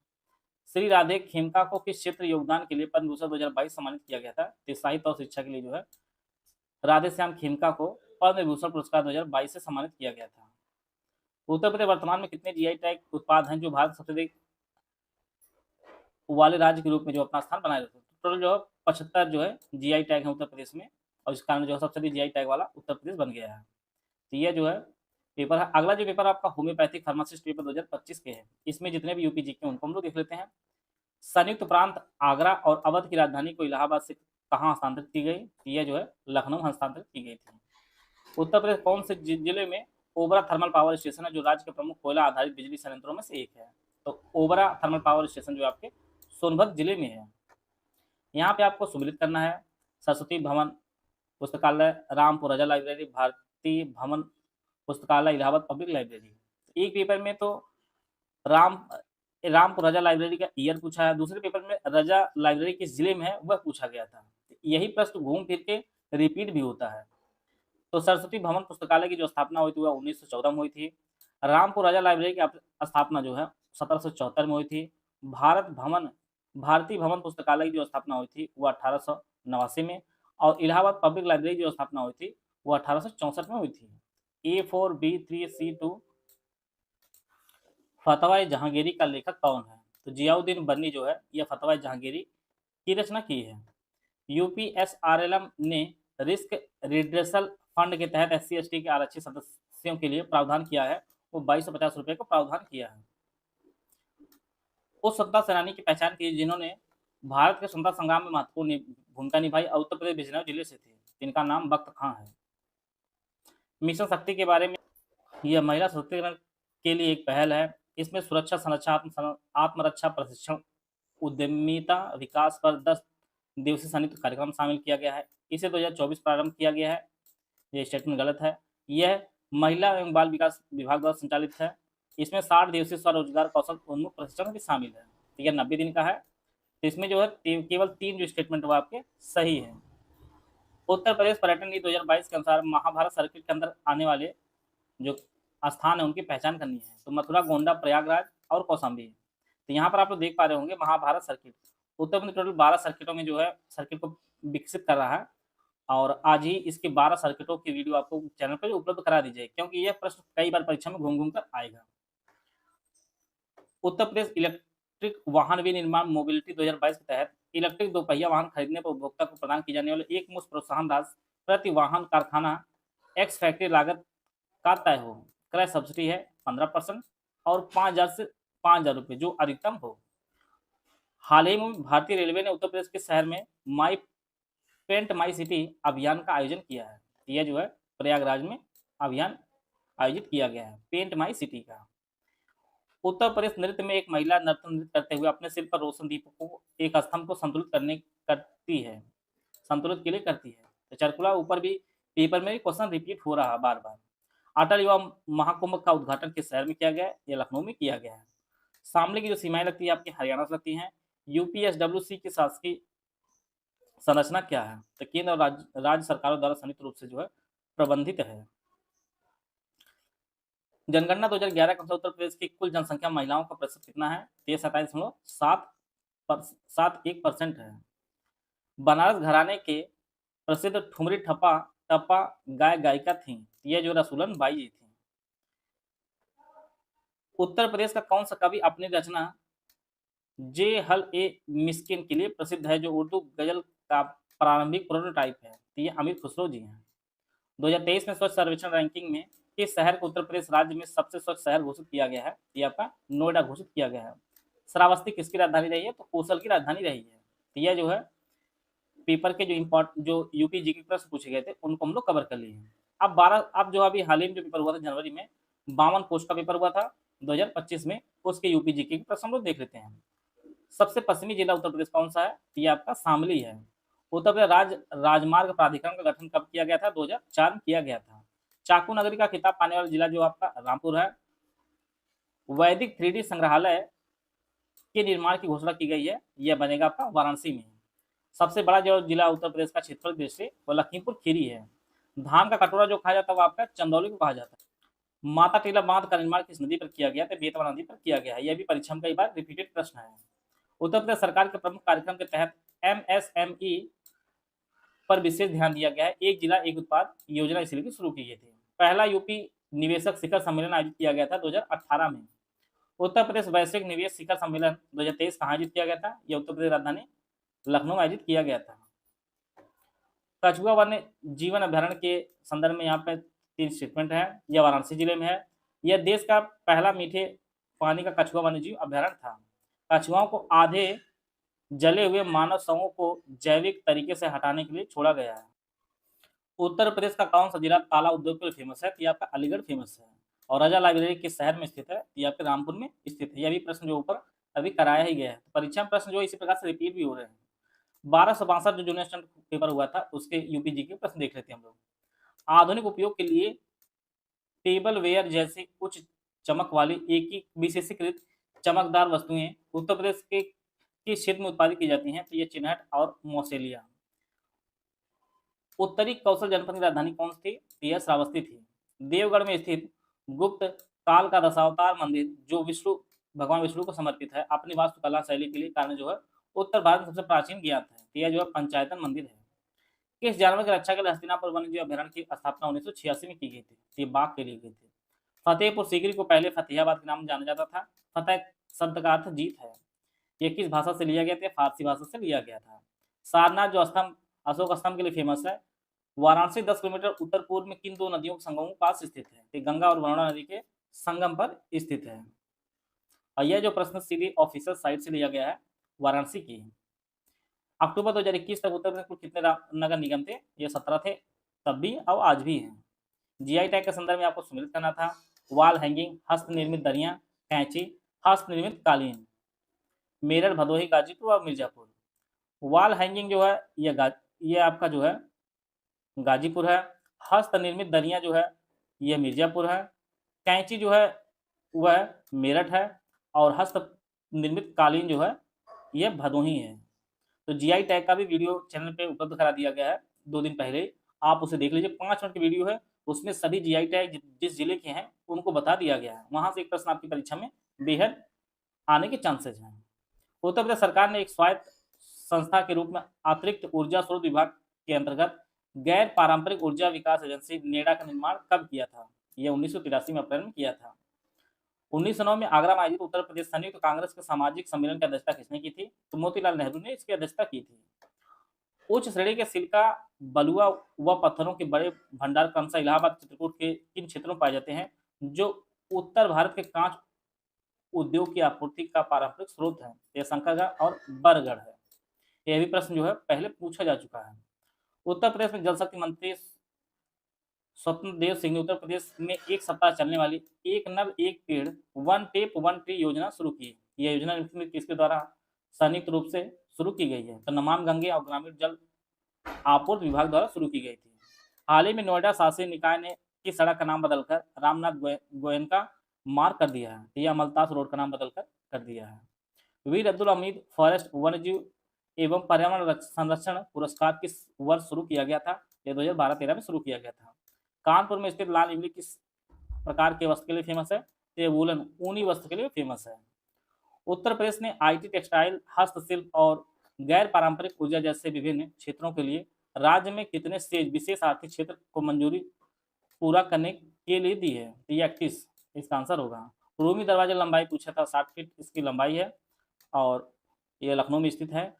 श्री राधे खेमका को किस क्षेत्र योगदान के लिए पद्म भूषण 2022 सम्मानित किया गया था? तो साहित्य और शिक्षा के लिए जो है राधे श्याम खेमका को पद्म विभूषण पुरस्कार 2022 से सम्मानित किया गया था। उत्तर प्रदेश वर्तमान में कितने जीआई टैग उत्पाद हैं जो भारत सबसे अधिक वाले राज्य के रूप में जो अपना स्थान बनाए रहते हैं? टोटल जो है 75 जो है जीआई टैग है उत्तर प्रदेश में और इस कारण जो है सबसे अधिक जीआई टैग वाला उत्तर प्रदेश बन गया है। तो यह जो है पेपर है। अगला जो पेपर आपका होम्योपैथिक फार्मासिस्ट पेपर 2025 के है। इसमें जितने भी यूपी जीके उनको हम लोग देख लेते हैं। संयुक्त प्रांत आगरा और अवध की राजधानी को इलाहाबाद से कहाँ हस्तांतरित की गई? यह जो है लखनऊ हस्तांतरित की गई थी। उत्तर प्रदेश कौन से जिले में ओबरा थर्मल पावर स्टेशन है जो राज्य के प्रमुख कोयला आधारित बिजली संयंत्रों में से एक है? तो ओबरा थर्मल पावर स्टेशन जो आपके सोनभद्र जिले में है। यहाँ पे आपको सुमिलित करना है सरस्वती भवन पुस्तकालय, रामपुर राजा लाइब्रेरी, भारतीय भवन पुस्तकालय, इलाहाबाद पब्लिक लाइब्रेरी। एक पेपर में तो रामपुर राजा लाइब्रेरी का ईयर पूछा है, दूसरे पेपर में राजा लाइब्रेरी किस जिले में है वह पूछा गया था। यही प्रश्न घूम फिर के रिपीट भी होता है। तो सरस्वती भवन पुस्तकालय की जो स्थापना हुई थी वह 1914 में हुई थी। रामपुर राजा लाइब्रेरी की स्थापना जो है 1774 में हुई थी। भारतीय भवन पुस्तकालय की जो स्थापना हुई थी वह 1889 में और इलाहाबाद पब्लिक लाइब्रेरी की जो स्थापना हुई थी वह 1864 में हुई थी। A4, B3, C2, फतवा जहांगीरी का लेखक कौन है? तो जियाउद्दीन बन्नी जो है यह फतवा जहांगीरी की रचना की है। यूपीएसआरएलएम ने रिस्क रिड्रेसल फंड के तहत SC/ST के आरक्षित सदस्यों के लिए प्रावधान किया है, वो 2250 रुपए का प्रावधान किया है। उस स्वतंत्रता सेनानी की पहचान की जिन्होंने भारत के स्वतंत्रता संग्राम में महत्वपूर्ण भूमिका निभाई और उत्तर प्रदेश बिजनौर जिले से थे, इनका नाम बख्त खां है। मिशन शक्ति के बारे में, यह महिला सशक्तिकरण के लिए एक पहल है। इसमें सुरक्षा संरक्षा आत्मरक्षा प्रशिक्षण उद्यमिता विकास पर 10 दिवसीय संयुक्त कार्यक्रम शामिल किया गया है। इसे 2024 प्रारंभ किया गया है। यह स्टेटमेंट गलत है। यह महिला एवं बाल विकास विभाग द्वारा संचालित है। इसमें 60 दिवसीय स्वरोजगार कौशल उन्मुख प्रशिक्षण भी शामिल है। तो यह 90 दिन का है। तो इसमें जो है केवल 3 जो स्टेटमेंट वो आपके सही है। उत्तर प्रदेश पर्यटन नीति 2022 के अनुसार महाभारत सर्किट के अंदर आने वाले जो स्थान है उनकी पहचान करनी है। तो मथुरा, गोंडा, प्रयागराज और कौशाम्बी। तो यहाँ पर आप लोग देख पा रहे होंगे महाभारत सर्किट उत्तर प्रदेश टोटल 12 सर्किटों में जो है सर्किट को विकसित कर रहा है और आज ही इसके 12 सर्किटों की वीडियो आपको चैनल पर उपलब्ध करा दी जाए, क्योंकि यह प्रश्न कई बार परीक्षा में घूम घूम कर आएगा। उत्तर प्रदेश इलेक्ट्रिक वाहन विनिर्माण मोबिलिटी 2022 के तहत इलेक्ट्रिक दोपहिया वाहन खरीदने पर उपभोक्ता को प्रदान की जाने वाले एक मुश्त प्रोत्साहन राशि प्रति वाहन कारखाना एक्स फैक्ट्री लागत का तय हो। क्रय सब्सिडी है 15% और 5000 से 5000 रुपये जो अधिकतम हो। हाल ही में भारतीय रेलवे ने उत्तर प्रदेश के शहर में माई पेंट माई सिटी अभियान का आयोजन किया है। यह जो है प्रयागराज में अभियान आयोजित किया गया है पेंट माई सिटी का। उत्तर प्रदेश नृत्य में एक महिला नर्तन नृत्य करते हुए अपने सिर पर रोशन दीपक को एक स्तंभ को संतुलित के लिए करती है। तो चरकुला ऊपर भी पेपर में क्वेश्चन रिपीट हो रहा है बार बार। अटल युवा महाकुंभ का उद्घाटन किस शहर में किया गया है? यह लखनऊ में किया गया है। शामली की जो सीमाएं लगती है आपकी हरियाणा से लगती हैं। यूपीएसडब्ल्यूसी की शासकीय संरचना क्या है? तो केंद्र और राज्य सरकारों द्वारा संयुक्त रूप से जो है प्रबंधित है। जनगणना 2011 के अनुसार उत्तर प्रदेश की कुल जनसंख्या महिलाओं का प्रतिशत कितना है? 37.71% है। बनारस घराने के प्रसिद्ध ठुमरी टप्पा गायिका थी, यह जो रसूलन बाई जी थी। उत्तर प्रदेश का कौन सा कवि अपनी रचना जे हल ए मिस्किन के लिए प्रसिद्ध है, जो उर्दू गजल का प्रारंभिक प्रोटोटाइप है? तो ये अमीर खुसरो जी हैं। 2023 में स्वच्छ सर्वेक्षण रैंकिंग में किस शहर को उत्तर प्रदेश राज्य में सबसे स्वच्छ शहर घोषित किया गया है? ये आपका नोएडा घोषित किया गया है। श्रावस्ती किसकी राजधानी रही है? तो कौशल की राजधानी रही है। तो यह जो है पेपर के जो यूपी जी के प्रश्न पूछे गए थे उनको हम लोग कवर कर लिए हैं। अब जो अभी हाल ही में जो पेपर हुआ था जनवरी में 52 पोस्ट का पेपर हुआ था 2025 में, उसके यूपी जी के प्रश्न हम लोग देख लेते हैं। सबसे पश्चिमी जिला उत्तर प्रदेश कौन सा है? ये आपका शामली है। उत्तर प्रदेश राजमार्ग प्राधिकरण का गठन कब किया गया था? 2004 में किया गया था। चाकू नगरी का खिताब पाने वाला जिला जो आपका रामपुर है। वैदिक 3D संग्रहालय के निर्माण की घोषणा की गई है, यह बनेगा आपका वाराणसी में। सबसे बड़ा जो जिला उत्तर प्रदेश का क्षेत्रफल दृष्टि से वो लखीमपुर खीरी है। धान का कटोरा जो खाया जाता है वो आपका चंदौली को कहा जाता है। माता टीला बांध का निर्माण किस नदी पर किया गया? तो बेतवा नदी पर किया गया है। यह भी परीक्षा में कई बार रिपीटेड प्रश्न है। उत्तर प्रदेश सरकार के प्रमुख कार्यक्रम के तहत MSME पर विशेष ध्यान दिया गया है। एक जिला एक उत्पाद योजना इसलिए शुरू की गई थी। पहला यूपी निवेशक शिखर सम्मेलन आयोजित किया गया था 2018 में। उत्तर प्रदेश वैश्विक निवेश शिखर सम्मेलन 2023 कहाँ आयोजित किया गया था? यह उत्तर प्रदेश राजधानी लखनऊ में आयोजित किया गया था। कछुआ वन्य जीवन अभ्यारण्य के संदर्भ में यहाँ पे 3 स्टेटमेंट है। यह वाराणसी जिले में है। यह देश का पहला मीठे पानी का कछुआ वन्य जीव अभ्यारण्य था। कछुआओं को आधे जले हुए मानव शवों को जैविक तरीके से हटाने के लिए छोड़ा गया है। उत्तर प्रदेश का कौन सा जिला ताला उद्योग के लिए फेमस है? ये आपका अलीगढ़ फेमस है। और राजा लाइब्रेरी किस शहर में स्थित है? ये आपके रामपुर में स्थित है। यह भी प्रश्न जो ऊपर अभी कराया ही गया है। परीक्षा में प्रश्न जो इसी प्रकार से रिपीट भी हो रहे हैं। 1262 जो जूनियर स्टैंडर्ड पेपर हुआ था उसके यूपी जी के प्रश्न देख लेते हैं हम लोग। आधुनिक उपयोग के लिए टेबल वेयर जैसी उच्च चमक वाली एक ही विशेषीकृत चमकदार वस्तुएं उत्तर प्रदेश के किस क्षेत्र में उत्पादित की जाती हैं? तो ये चिन्हट और मौसेलिया। उत्तरी कौशल जनपद की राजधानी कौन सी थी? यह श्रावस्ती थी। देवगढ़ में स्थित गुप्त काल का दशावतार मंदिर जो भगवान विष्णु को समर्पित है, अपनी वास्तुकला शैली के लिए कारण जो है उत्तर भारत में सबसे प्राचीन ज्ञात है। यह जो है पंचायतन मंदिर है। किस जानवर की रक्षा के लिए हस्तिनापुर वन्यजीव अभ्यारण्य की स्थापना 1986 में की गई थी? ये बाघ के लिए गई थी। फतेहपुर सीकरी को पहले फतेहाबाद के नाम जाना जाता था। फतेह शब्द का अर्थ जीत है। ये किस भाषा से लिया गया था? फारसी भाषा से लिया गया था। सारनाथ जो स्तंभ अशोक स्तंभ के लिए फेमस है, वाराणसी 10 किलोमीटर उत्तर पूर्व में किन दो नदियों के संगम के पास स्थित है? तो गंगा और वरुणा नदी के संगम पर स्थित है। और यह जो प्रश्न सीधी ऑफिशियल साइट से लिया गया है, वाराणसी की है। अक्टूबर 2021 तक उत्तर प्रदेश में कुल कितने नगर निगम थे? ये 17 थे, तब भी और आज भी हैं। जीआई टैग के संदर्भ में आपको सम्मिलित करना था। वॉल हैंगिंग, हस्त निर्मित दरियां, कैंची, हस्त निर्मित कालीन। मेरठ, भदोही, गाजीपुर और मिर्जापुर। वॉल हैंगिंग जो है ये आपका जो है गाजीपुर है। हस्त निर्मित दरियां जो है ये मिर्जापुर है। कैंची जो है वह मेरठ है और हस्त निर्मित कालीन जो है ये भदोही है। तो जीआई टैग का भी वीडियो चैनल पे उपलब्ध करा दिया गया है 2 दिन पहले, आप उसे देख लीजिए। 5 मिनट की वीडियो है, उसमें सभी जीआई टैग जिस जिले के हैं उनको बता दिया गया है। वहां से एक प्रश्न आपकी परीक्षा में बेहद आने के चांसेस हैं। उत्तर प्रदेश सरकार ने एक स्वायत्त संस्था के रूप में अतिरिक्त ऊर्जा स्रोत विभाग के अंतर्गत गैर पारंपरिक ऊर्जा विकास एजेंसी नेडा का निर्माण कब किया था? यह 1983 में अप्रैल में किया था। 1909 में आगरा में आयोजित उत्तर प्रदेश संयुक्त कांग्रेस के सामाजिक सम्मेलन की अध्यक्षता किसने की थी? तो मोतीलाल नेहरू ने इसकी अध्यक्षता की थी। उच्च श्रेणी के सिलिका, बलुआ व पत्थरों के बड़े भंडार क्रमशः इलाहाबाद, चित्रकूट के किन क्षेत्रों में पाए जाते हैं, जो उत्तर भारत के कांच उद्योग की आपूर्ति का पारंपरिक स्रोत है? यह शंकरगढ़ और बरगढ़ है। यह भी प्रश्न जो है पहले पूछा जा चुका है। उत्तर प्रदेश में जल शक्ति मंत्री स्वतंत्र देव सिंह ने उत्तर प्रदेश में एक सप्ताह चलने वाली एक नव एक पेड़ वन टेप वन ट्री योजना शुरू की। यह योजना निम्नलिखित में किसके द्वारा संयुक्त रूप से शुरू की गई है? तो नमामि गंगे और ग्रामीण जल आपूर्ति विभाग द्वारा शुरू की गई थी। हाल ही में नोएडा शासी निकाय ने किस सड़क का नाम बदलकर रामनाथ गोयनका मार्ग कर दिया है? यह अमलतास रोड का नाम बदलकर कर दिया है। वीर अब्दुल हमीद फॉरेस्ट वन्यजीव एवं पर्यावरण संरक्षण पुरस्कार किस वर्ष शुरू किया गया था? यह 2012-13 में शुरू किया गया था। कानपुर में स्थित लाल इमली किस प्रकार के वस्त्र के लिए फेमस है? ये वूलन ऊनी वस्त्र के लिए फेमस है। उत्तर प्रदेश ने आईटी, टेक्सटाइल, हस्तशिल्प और गैर पारंपरिक ऊर्जा जैसे विभिन्न क्षेत्रों के लिए राज्य में कितने स्टेज विशेष आर्थिक क्षेत्र को मंजूरी पूरा करने के लिए दी है? ये 31 इसका आंसर होगा। रूमी दरवाजा लंबाई पूछा था, 60 फीट इसकी लंबाई है और ये लखनऊ में स्थित है।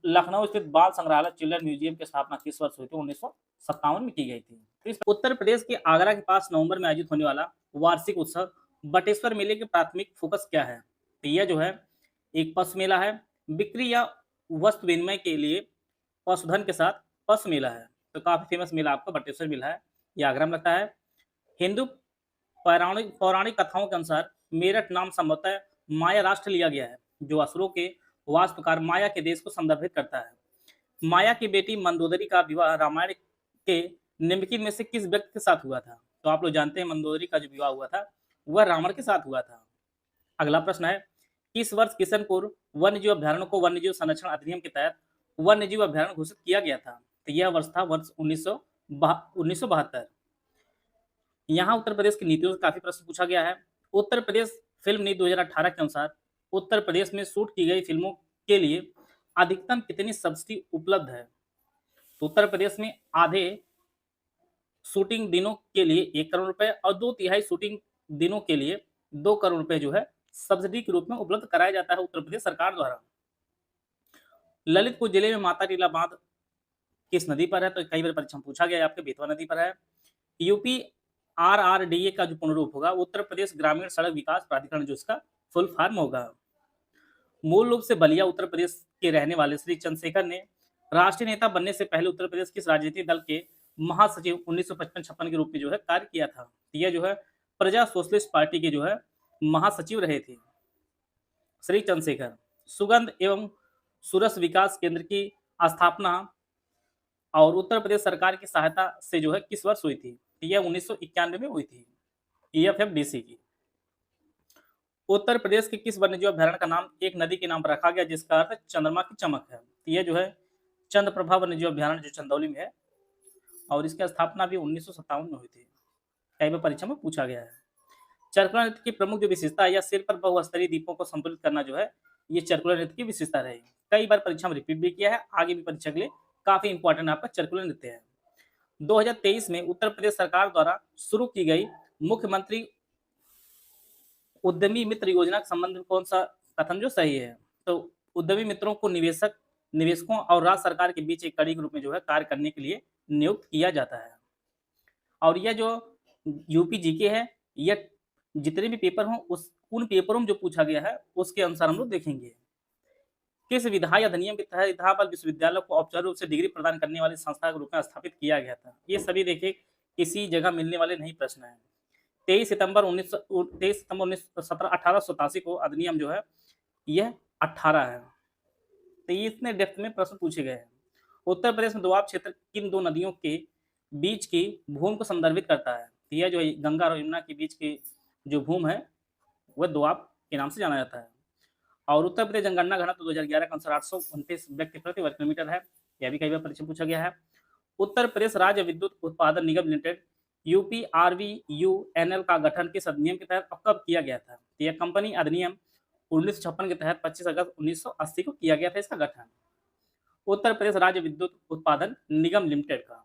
लखनऊ स्थित बाल संग्रहालय चिल्ड्रन म्यूजियम की स्थापना किस वर्ष हुई थी? 1957 में की गई थी। उत्तर प्रदेश के आगरा के पास नवंबर में आयोजित होने वाला वार्षिक उत्सव बटेश्वर मेले के प्राथमिक फोकस क्या है? तो यह जो है एक पशु मेला है। बिक्री या वस्तु विनिमय के लिए पशुधन के साथ पशु मेला है। तो काफी फेमस मेला आपका बटेश्वर मेला है, यह आगरा में लगता है। हिंदू पौराणिक कथाओं के अनुसार मेरठ नाम संभवतः माया राष्ट्र लिया गया है, जो असुरों के वास्तुकार माया के देश को संदर्भित करता है। माया की बेटी मंदोदरी का विवाह रामायण के निम्नलिखित में से किस व्यक्ति के साथ हुआ था? तो आप लोग जानते हैं मंदोदरी का जो विवाह हुआ था वह रावण के साथ हुआ था। अगला प्रश्न है, किस वर्ष किशनपुर वन्यजीव अभ्यारण्य को वन्यजीव संरक्षण अधिनियम के तहत वन्यजीव अभ्यारण्य घोषित किया गया था? तो यह वर्ष था वर्ष 1972। यहाँ उत्तर प्रदेश की नीतियों से काफी प्रश्न पूछा गया है। उत्तर प्रदेश फिल्म नीति 2018 के अनुसार उत्तर प्रदेश में शूट की गई फिल्मों के लिए अधिकतम कितनी सब्सिडी उपलब्ध है? तो उत्तर प्रदेश में आधे शूटिंग दिनों के लिए 1 करोड़ रुपए और 2/3 शूटिंग दिनों के लिए 2 करोड़ रुपए जो है सब्सिडी के रूप में उपलब्ध कराया जाता है उत्तर प्रदेश सरकार द्वारा। ललितपुर जिले में माता टीला बांध किस नदी पर है? तो कई बार परीक्षा में पूछा गया है, आपके बेतवा नदी पर है। यूपी RRDA का जो पूर्ण रूप होगा उत्तर प्रदेश ग्रामीण सड़क विकास प्राधिकरण, जो इसका फुल फॉर्म होगा। मूल रूप से बलिया उत्तर प्रदेश के रहने वाले श्री चंद्रशेखर ने राष्ट्रीय नेता बनने से पहले उत्तर प्रदेश किस राजनीतिक दल के महासचिव 1955-56 के रूप में जो है कार्य किया था? यह जो है प्रजा सोशलिस्ट पार्टी के जो है महासचिव रहे थे श्री चंद्रशेखर। सुगंध एवं सुरस विकास केंद्र की स्थापना और उत्तर प्रदेश सरकार की सहायता से जो है किस वर्ष हुई थी? यह 1991 में हुई थी, EFFDC की। उत्तर प्रदेश के किस वन्यजीव अभ्यारण्य का नाम एक नदी के नाम पर रखा गया जिसका अर्थ चंद्रमा की चमक है? यह जो है चंद्रप्रभा वन्यजीव अभ्यारण्य जो चंदौली में है और इसकी स्थापना भी 1957 में हुई थी। कई बार परीक्षा में पूछा गया है। चरकुला नृत्य की प्रमुख जो विशेषता है या सिर पर बहुस्तरीय दीपों को संतुलित करना जो है ये चरकुला नृत्य की विशेषता रही। कई बार परीक्षा में रिपीट भी किया है, आगे भी परीक्षा के लिए काफी इंपॉर्टेंट आपका चरकुला नृत्य है। 2023 में उत्तर प्रदेश सरकार द्वारा शुरू की गई मुख्यमंत्री उद्यमी मित्र योजना के संबंध में कौन सा कथन जो सही है? तो उद्यमी मित्रों को निवेशकों और राज्य सरकार के बीच एक कड़ी के रूप में जो है कार्य करने के लिए नियुक्त किया जाता है। और यह जो यूपी जीके है, यह जितने भी पेपर हों उन पेपरों में जो पूछा गया है उसके अनुसार हम लोग देखेंगे। किस विधायी अधिनियम के तहत इलाहाबाद विश्वविद्यालय को औपचारिक रूप से डिग्री प्रदान करने वाली संस्था के रूप में स्थापित किया गया था? ये सभी देखिए किसी जगह मिलने वाले नहीं प्रश्न हैं। 23 सितंबर 1887 को अधिनियम जो है यह 18 है। तो ये इतने डेप्थ में प्रश्न पूछे गए हैं। उत्तर प्रदेश में दोआब क्षेत्र किन दो नदियों के बीच की भूमि को संदर्भित करता है? तो यह जो है गंगा और यमुना के बीच की जो भूमि है वह दोआब के नाम से जाना जाता है। और उत्तर प्रदेश जनगणना घनत्व 2011 के अनुसार 829 व्यक्ति प्रति वर्ग किलोमीटर है। यह भी कई बार परीक्षा पूछा गया है। उत्तर प्रदेश राज्य विद्युत उत्पादन निगम लिमिटेड यूपीआरवीयूएनएल का गठन किस अधिनियम के तहत और कब किया गया था? तो यह कंपनी अधिनियम 1956 के तहत 25 अगस्त 1980 को किया गया था इसका गठन। उत्तर प्रदेश राज्य विद्युत उत्पादन निगम लिमिटेड का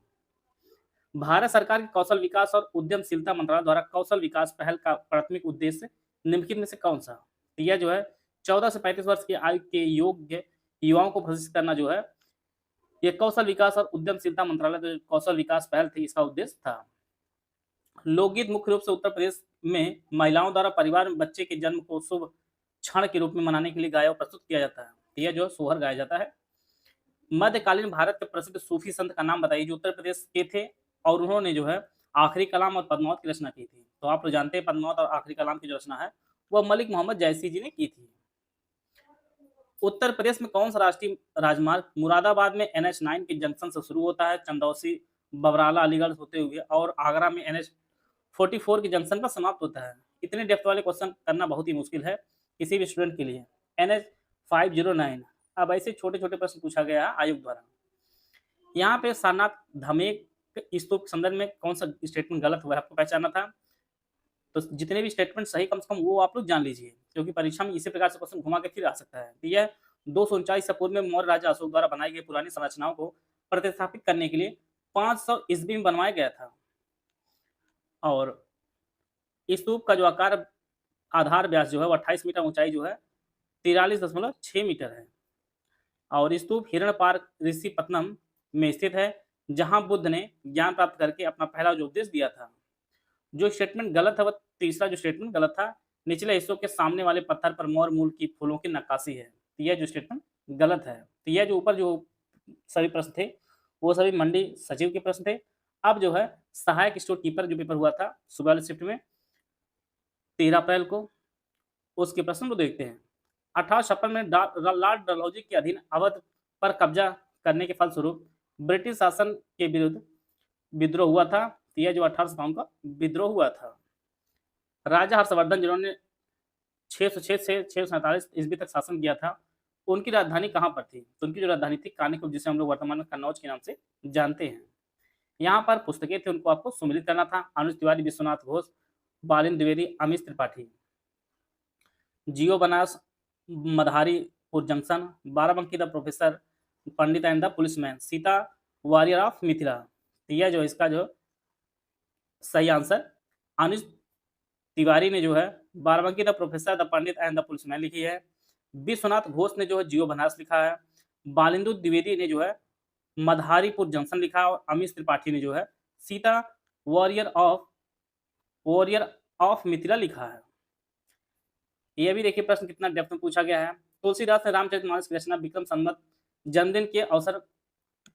भारत सरकार के कौशल विकास और उद्यमशीलता मंत्रालय द्वारा कौशल विकास पहल का प्राथमिक उद्देश्य निम्नलिखित में से कौन सा? तो यह जो है 14 से 35 वर्ष की आयु के योग्य युवाओं को प्रशिक्षित करना जो है ये कौशल विकास और उद्यमशीलता मंत्रालय जो कौशल विकास पहल थी इसका उद्देश्य था। लोकगीत मुख्य रूप से उत्तर प्रदेश में महिलाओं द्वारा परिवार में बच्चे के जन्म को शुभ क्षण के रूप में मनाने के लिए गाया और प्रस्तुत किया जाता है। तो यह जो सोहर गाया जाता है। मध्यकालीन भारत के प्रसिद्ध सूफी संत का नाम बताइए जो उत्तर प्रदेश के थे और उन्होंने जो है आखिरी कलाम और पद्मावत की रचना की थी। तो आप लोग जानते हैं पद्मावत और आखिरी कलाम की जो रचना है वह मलिक मोहम्मद जैसी जी ने की थी। उत्तर प्रदेश में कौन सा राष्ट्रीय राजमार्ग मुरादाबाद में NH9 के जंक्शन से शुरू होता है, चंदौसी बबराला अलीगढ़ होते हुए और आगरा में NH44 के जंक्शन पर समाप्त होता है? इतने डेप्थ वाले क्वेश्चन करना बहुत ही मुश्किल है किसी भी स्टूडेंट के लिए। NH509 अब ऐसे छोटे छोटे प्रश्न पूछा गया है आयोग द्वारा। यहाँ पे सारनाथ धमेक स्तूप के संदर्भ में कौन सा स्टेटमेंट गलत हुआ है आपको पहचानना था। तो जितने भी स्टेटमेंट सही कम से कम वो आप लोग जान लीजिए क्योंकि परीक्षा में इसी प्रकार से क्वेश्चन घुमा के फिर आ सकता है। तो यह 249 ईसा पूर्व में मौर्य राजा अशोक द्वारा बनाई गई पुरानी संरचनाओं को प्रतिस्थापित करने के लिए 500 ईस्वी में बनवाया गया था। और स्तूप का जो आकार आधार व्यास जो है 28 मीटर, ऊंचाई जो है 43.6 मीटर है। और स्तूप हिरण पार्क ऋषिपत्तनम में स्थित है जहां बुद्ध ने ज्ञान प्राप्त करके अपना पहला जो उपदेश दिया था। जो स्टेटमेंट गलत है वह तीसरा जो स्टेटमेंट गलत था, निचले हिस्सों के सामने वाले पत्थर पर मोर मूल की फूलों की नक्काशी है। तो यह जो स्टेटमेंट गलत है। तो यह जो ऊपर जो सभी प्रश्न थे वो सभी मंडी सचिव के प्रश्न थे। अब जो है सहायक स्टोर कीपर जो पेपर हुआ था सुबह वाली शिफ्ट में 13 अप्रैल को, उसके प्रश्न को देखते हैं। 1856 में लॉर्ड डलहौजी के अधीन अवध पर कब्जा करने के फलस्वरूप ब्रिटिश शासन के विरुद्ध विद्रोह हुआ था। यह जो 1857 का विद्रोह हुआ था। राजा हर्षवर्धन जिन्होंने 606 से 647 ईस्वी तक शासन किया था उनकी राजधानी कहाँ पर थी? तो उनकी जो राजधानी थी कानीपुर, जिसे हम लोग वर्तमान में कन्नौज के नाम से जानते हैं। यहाँ पर पुस्तकें थी उनको आपको सम्मिलित करना था। Anuj Tiwari, Vishwanath Ghosh, Balin Dwivedi, Amit Tripathi. Jiyo Banaras Madharipur junction, Barabanki the professor, Pandit and the policeman, Sita warrior of Mithila. यह जो इसका जो सही आंसर अनुज तिवारी ने जो है Barabanki the professor, the Pandit and the policeman लिखी है। विश्वनाथ घोष ने जो है जियो बनारस लिखा है। बालिंदु द्विवेदी ने जो है मधारीपुर जंक्शन लिखा और अमित त्रिपाठी ने जो है सीता वॉरियर ऑफ मिथिला लिखा है। यह भी देखिए प्रश्न कितना डेप्थ में पूछा गया है। तुलसीदास ने रामचरितमानस की रचना विक्रम संवत जन्मदिन के अवसर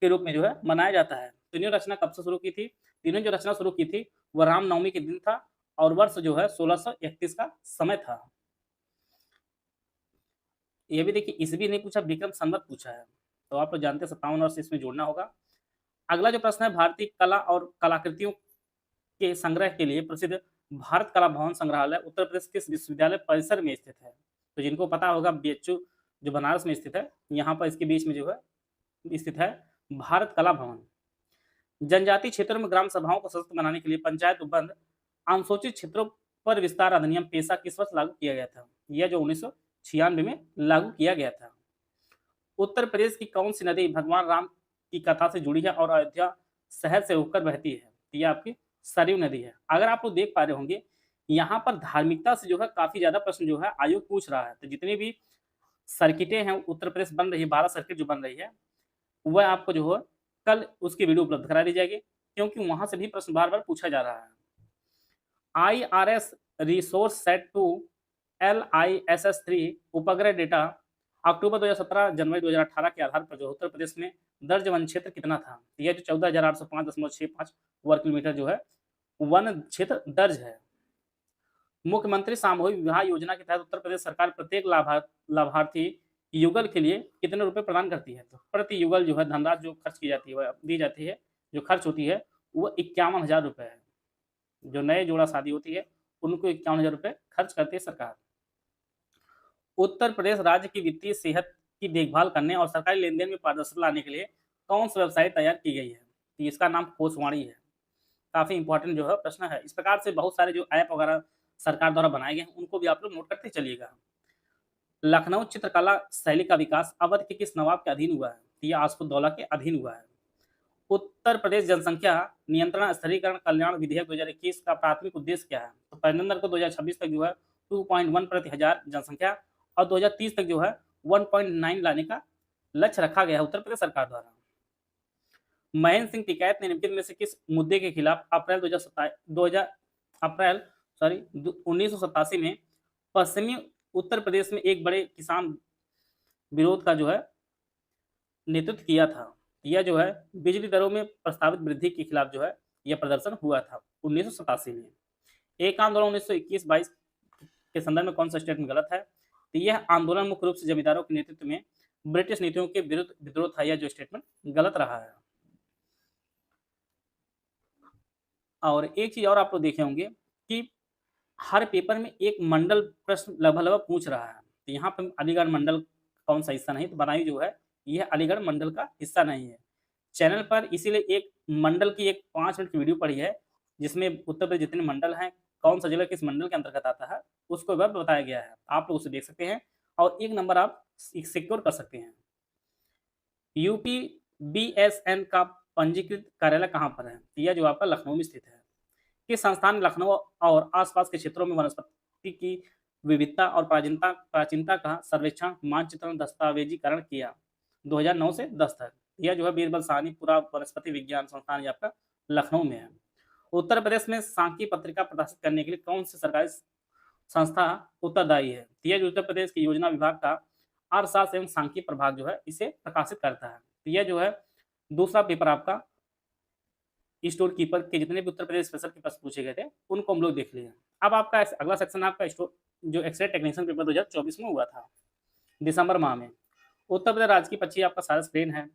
के रूप में जो है मनाया जाता है। तीनों रचना कब से शुरू की थी? तीनों जो रचना शुरू की थी वह रामनवमी के दिन था और वर्ष जो है 1631 का समय था। यह भी देखिए ईस्वी नहीं पूछा, विक्रम संवत पूछा है। तो आप लोग जानते हैं 57 वर्ष इसमें जोड़ना होगा। अगला जो प्रश्न है, भारतीय कला और कलाकृतियों के संग्रह के लिए प्रसिद्ध भारत कला भवन संग्रहालय उत्तर प्रदेश किस विश्वविद्यालय परिसर में स्थित है? तो जिनको पता होगा BHU जो बनारस में स्थित है, यहाँ पर इसके बीच में जो है स्थित है भारत कला भवन। जनजातीय क्षेत्रों में ग्राम सभाओं को सशक्त बनाने के लिए पंचायत उपबंध अनुसूचित क्षेत्रों पर विस्तार अधिनियम पेशा किस वर्ष लागू किया गया था? यह जो 1996 में लागू किया गया था। उत्तर प्रदेश की कौन सी नदी भगवान राम की कथा से जुड़ी है और अयोध्या शहर से होकर बहती है? यह आपकी सरयू नदी है। अगर आप लोग देख पा रहे होंगे यहाँ पर धार्मिकता से जो है काफी ज्यादा प्रश्न जो है आयोग पूछ रहा है। तो जितनी भी सर्किटें हैं उत्तर प्रदेश बन रही है, 12 सर्किट जो बन रही है, वह आपको जो है कल उसकी वीडियो उपलब्ध करा दी जाएगी, क्योंकि वहां से भी प्रश्न बार बार पूछा जा रहा है। IRS resource set to LISS-3 उपग्रह डेटा अक्टूबर 2017 जनवरी 2018 के आधार पर जो उत्तर प्रदेश में दर्ज वन क्षेत्र कितना था? यह जो 14,805.65 वर्ग किलोमीटर जो है वन क्षेत्र दर्ज है। मुख्यमंत्री सामूहिक विवाह योजना के तहत उत्तर प्रदेश सरकार प्रत्येक लाभार्थी युगल के लिए कितने रुपए प्रदान करती है? तो प्रति युगल जो है धनराशि जो खर्च की जाती है, वह दी जाती है, जो खर्च होती है वो 51,000 रुपए है। जो नए जोड़ा शादी होती है उनको 51,000 रुपए खर्च करती है सरकार। उत्तर प्रदेश राज्य की वित्तीय सेहत की देखभाल करने और सरकारी लेन देन में पारदर्शिता लाने के लिए कौन सी वेबसाइट तैयार की गई है? तो इसका नाम कोसवाणी है। काफी इंपॉर्टेंट जो है प्रश्न है। इस प्रकार से बहुत सारे जो ऐप वगैरह सरकार द्वारा बनाए गए हैं उनको भी आप लोग नोट करते चलिएगा। लखनऊ चित्रकला शैली का विकास अवध के किस नवाब के अधीन हुआ है? तो यह आसफुद्दौला के अधीन हुआ है। उत्तर प्रदेश जनसंख्या नियंत्रण स्थिरीकरण कल्याण विधेयक 2021 का प्राथमिक उद्देश्य क्या है? तो पैनंबर को 2026 तक जो है 2.1 प्रति हजार जनसंख्या और 2030 तक जो है 1.9 लाने का लक्ष्य रखा गया है उत्तर प्रदेश सरकार द्वारा। महेंद्र सिंह टिकैत ने निम्नलिखित में से किस मुद्दे के खिलाफ अप्रैल 1987 में पश्चिमी उत्तर प्रदेश में एक बड़े किसान विरोध का जो है नेतृत्व किया था? यह जो है बिजली दरों में प्रस्तावित वृद्धि के खिलाफ जो है यह प्रदर्शन हुआ था 1987 में। एक आंदोलन 1921-22 के संदर्भ में कौन सा स्टेटमेंट गलत है? तो यह आंदोलन मुख्य रूप से जमींदारों के नेतृत्व में ब्रिटिश नीतियों के विरुद्ध विद्रोह था। यह जो स्टेटमेंट गलत रहा है। और एक चीज और आप लोग देखे होंगे कि हर पेपर में एक मंडल प्रश्न लगभग पूछ रहा है। तो यहाँ पर अलीगढ़ मंडल कौन सा हिस्सा नहीं, तो बनाई जो है यह अलीगढ़ मंडल का हिस्सा नहीं है। चैनल पर इसीलिए एक मंडल की एक 5 मिनट की वीडियो पड़ी है जिसमें उत्तर प्रदेश जितने मंडल हैं, कौन सा जिला किस मंडल के अंतर्गत आता है उसको वह बताया गया है। आप लोग उसे देख सकते हैं और एक नंबर आप सिक्योर कर सकते हैं। यूपी BSN का पंजीकृत कार्यालय कहाँ पर है? यह जो आपका लखनऊ में स्थित है। किस संस्थान ने लखनऊ और आसपास के क्षेत्रों में वनस्पति की विविधता और प्राचीनता का सर्वेक्षण मानचित्रण दस्तावेजीकरण किया? 2009 से 10 तक। यह जो है बीरबल साहनी पुरा वनस्पति विज्ञान संस्थान ये आपका लखनऊ में है। उत्तर प्रदेश में सांकी पत्रिका प्रकाशित करने के लिए कौन सी सरकारी संस्था उत्तरदायी है? यह जो उत्तर प्रदेश की योजना विभाग का अर्थशास्त्र एवं सांख्यिकी प्रभाग जो है इसे प्रकाशित करता है। तो यह जो है दूसरा पेपर आपका स्टोर कीपर के जितने भी उत्तर प्रदेश स्पेशल के प्रश्न पूछे गए थे उनको हम लोग देख लिए। अब आपका अगला सेक्शन आपका स्टोर जो एक्सरे टेक्नीशियन पेपर 2024 में हुआ था दिसंबर माह में। उत्तर प्रदेश राज्य की पक्षी आपका सारस प्लेन है।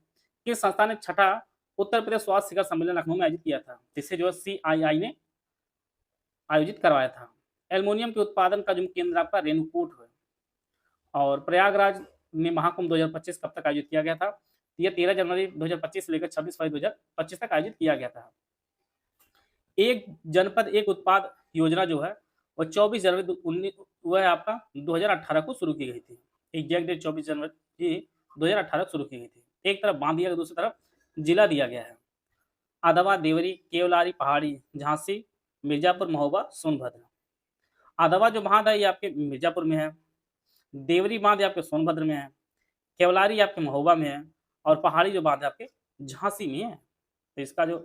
किस संस्था ने छठा उत्तर प्रदेश स्वास्थ्य शिखर सम्मेलन लखनऊ में आयोजित किया था? जिसे जो है CII ने आयोजित करवाया था। एल्युमिनियम के उत्पादन का जो केंद्र आपका रेणुकूट है। और प्रयागराज में महाकुंभ 2025 कब तक आयोजित किया गया था? यह 13 जनवरी 2025 से लेकर 26 फरवरी 2025 तक आयोजित किया गया था। एक जनपद एक उत्पाद योजना जो है वह 24 जनवरी वह आपका 2018 को शुरू की गई थी। एग्जैक्ट डेट 24 जनवरी 2018 को शुरू की गई थी। एक तरफ बांध दिया गया, दूसरी तरफ जिला दिया गया है। अधवा, देवरी, केवलारी, पहाड़ी, झांसी, मिर्जापुर, महोबा, सोनभद्र। अधवा जो बांध है ये आपके मिर्जापुर में है, देवरी बांध आपके सोनभद्र में है, केवलारी आपके महोबा में है और पहाड़ी जो बांध है आपके झांसी में है। तो इसका जो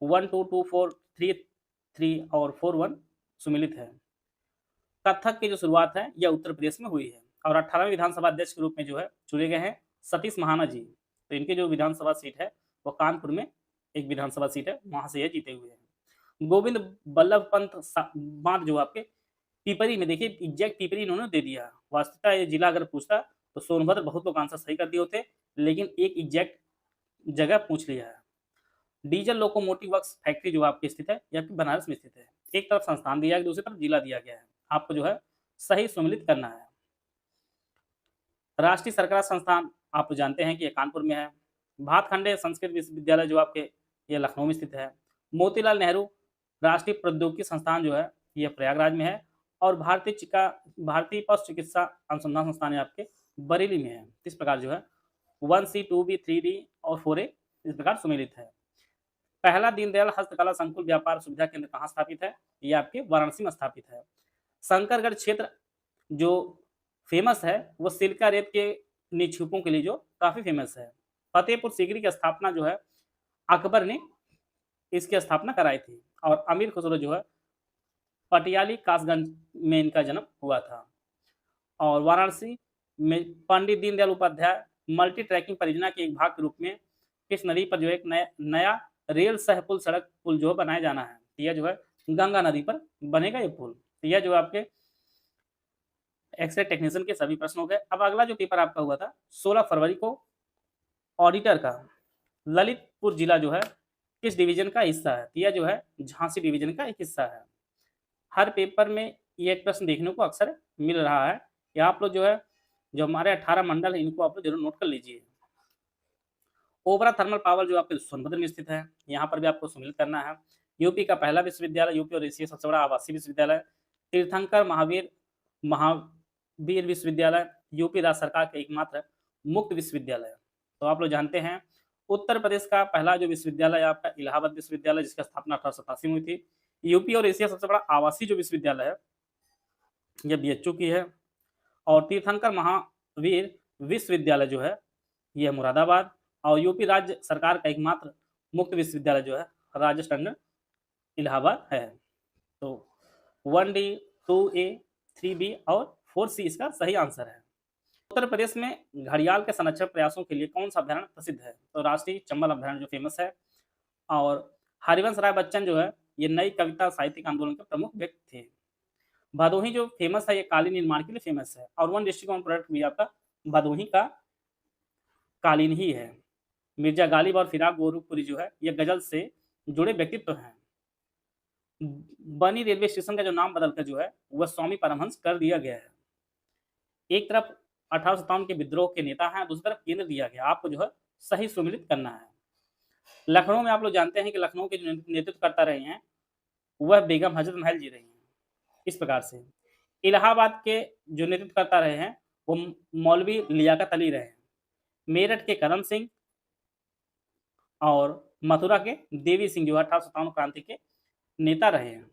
1 2 2 4 3 3 और 4 1 सुमिलित है। कथक की जो शुरुआत है यह उत्तर प्रदेश में हुई है और 18वें विधानसभा अध्यक्ष के रूप में जो है चुने गए हैं सतीश महाना जी। तो इनके जो विधानसभा सीट है वो कानपुर में एक विधानसभा सीट है, वहां से यह जीते हुए हैं। गोविंद बल्लभ पंत बांध जो आपके पिपरी में, देखिए एग्जैक्ट पिपरी इन्होंने दे दिया। वास्तविकता ये जिला अगर पूछता तो सोनभद्र बहुत लोग आंसर सही कर दिए होते, लेकिन एक एग्जैक्ट जगह पूछ लिया है। डीजल लोकोमोटिव वर्क्स फैक्ट्री जो आपकी स्थित है यह बनारस में स्थित है। एक तरफ संस्थान दिया गया, दूसरी तरफ जिला दिया गया है। आपको जो है सही सम्मिलित करना है। राष्ट्रीय सरकार संस्थान आप जानते हैं कि ये कानपुर में है। भातखंडे संस्कृत विश्वविद्यालय जो आपके ये लखनऊ में स्थित है। मोतीलाल नेहरू राष्ट्रीय प्रौद्योगिकी संस्थान जो है यह प्रयागराज में है और भारतीय पशु चिकित्सा अनुसंधान संस्थान है आपके बरेली में है। इस प्रकार जो है 1C 2B 3D और 4A इस प्रकार सम्मिलित है। पहला दीनदयाल हस्तकला संकुल व्यापार सुविधा केंद्र कहाँ स्थापित है? ये आपके वाराणसी में स्थापित है। शंकरगढ़ क्षेत्र जो फेमस है वो सिलिका रेत के निक्षेपों के लिए जो काफी फेमस है। फतेहपुर सीकरी की स्थापना जो है अकबर ने इसकी स्थापना कराई थी, और अमीर खुसरो जो है पटियाली कासगंज में इनका जन्म हुआ था। और वाराणसी में पंडित दीनदयाल उपाध्याय मल्टी ट्रैकिंग परियोजना के एक भाग के रूप में किस नदी पर जो है एक नया रेल सह पुल सड़क पुल जो है बनाया जाना है? यह जो है गंगा नदी पर बनेगा ये पुल। तो यह जो है आपके एक्सरे टेक्नीशियन के सभी प्रश्न हो गए। अब अगला जो पेपर आपका हुआ था 16 फरवरी को, ऑडिटर का, ललितपुर जिला जो है किस डिवीजन का हिस्सा है? यह जो है झांसी डिवीजन का एक हिस्सा है। हर पेपर में ये एक प्रश्न देखने को अक्सर मिल रहा है। ये आप लोग जो है जो हमारे 18 मंडल है इनको आप लोग जरूर नोट कर लीजिए। ओबरा थर्मल पावर जो आपके सोनभद्र में स्थित है, यहाँ पर भी आपको सम्मिलित करना है। यूपी का पहला विश्वविद्यालय, यूपी और एशिया सबसे बड़ा आवासीय विश्वविद्यालय, तीर्थंकर महावीर विश्वविद्यालय, यूपी राज्य सरकार का एकमात्र मुक्त विश्वविद्यालय। तो आप लोग जानते हैं उत्तर प्रदेश का पहला जो विश्वविद्यालय आपका इलाहाबाद विश्वविद्यालय, जिसकी स्थापना 1887 में हुई थी। यूपी और एशिया सबसे बड़ा आवासीय जो विश्वविद्यालय है यह बीएचयू की है। और तीर्थंकर महावीर विश्वविद्यालय जो है यह मुरादाबाद, और यूपी राज्य सरकार का एकमात्र मुक्त विश्वविद्यालय जो है राजस्थान इलाहाबाद है। तो 1D, 2A, 3B और 4C इसका सही आंसर है। उत्तर प्रदेश में घड़ियाल के संरक्षण प्रयासों के लिए कौन सा अभ्यारण्य प्रसिद्ध है? तो राष्ट्रीय चंबल अभ्यारण्य जो फेमस है। और हरिवंश राय बच्चन जो है ये नई कविता साहित्यिक आंदोलन के प्रमुख व्यक्ति थे। भदोही जो फेमस है ये कालीन निर्माण के लिए फेमस है, और वन डिस्ट्रिक्ट ऑन प्रोडक्ट भी आपका भदोही का कालीन ही है। मिर्जा गालिब और फिराक गोरखपुरी जो है ये गजल से जुड़े व्यक्तित्व हैं। बनी रेलवे स्टेशन का जो नाम बदलकर जो है वह स्वामी परमहंस कर दिया गया है। एक तरफ 1857 के विद्रोह के नेता हैं, दूसरी तरफ केंद्र दिया गया, आपको जो है सही सुमिलित करना है। लखनऊ में आप लोग जानते हैं कि लखनऊ के जो नेतृत्व करता रहे हैं वह बेगम हजरत महल जी रही हैं, इस प्रकार से। इलाहाबाद के जो नेतृत्व करता रहे हैं वो मौलवी लियाकत अली रहे हैं। मेरठ के करम सिंह और मथुरा के देवी सिंह जो 1857 क्रांति के नेता रहे हैं।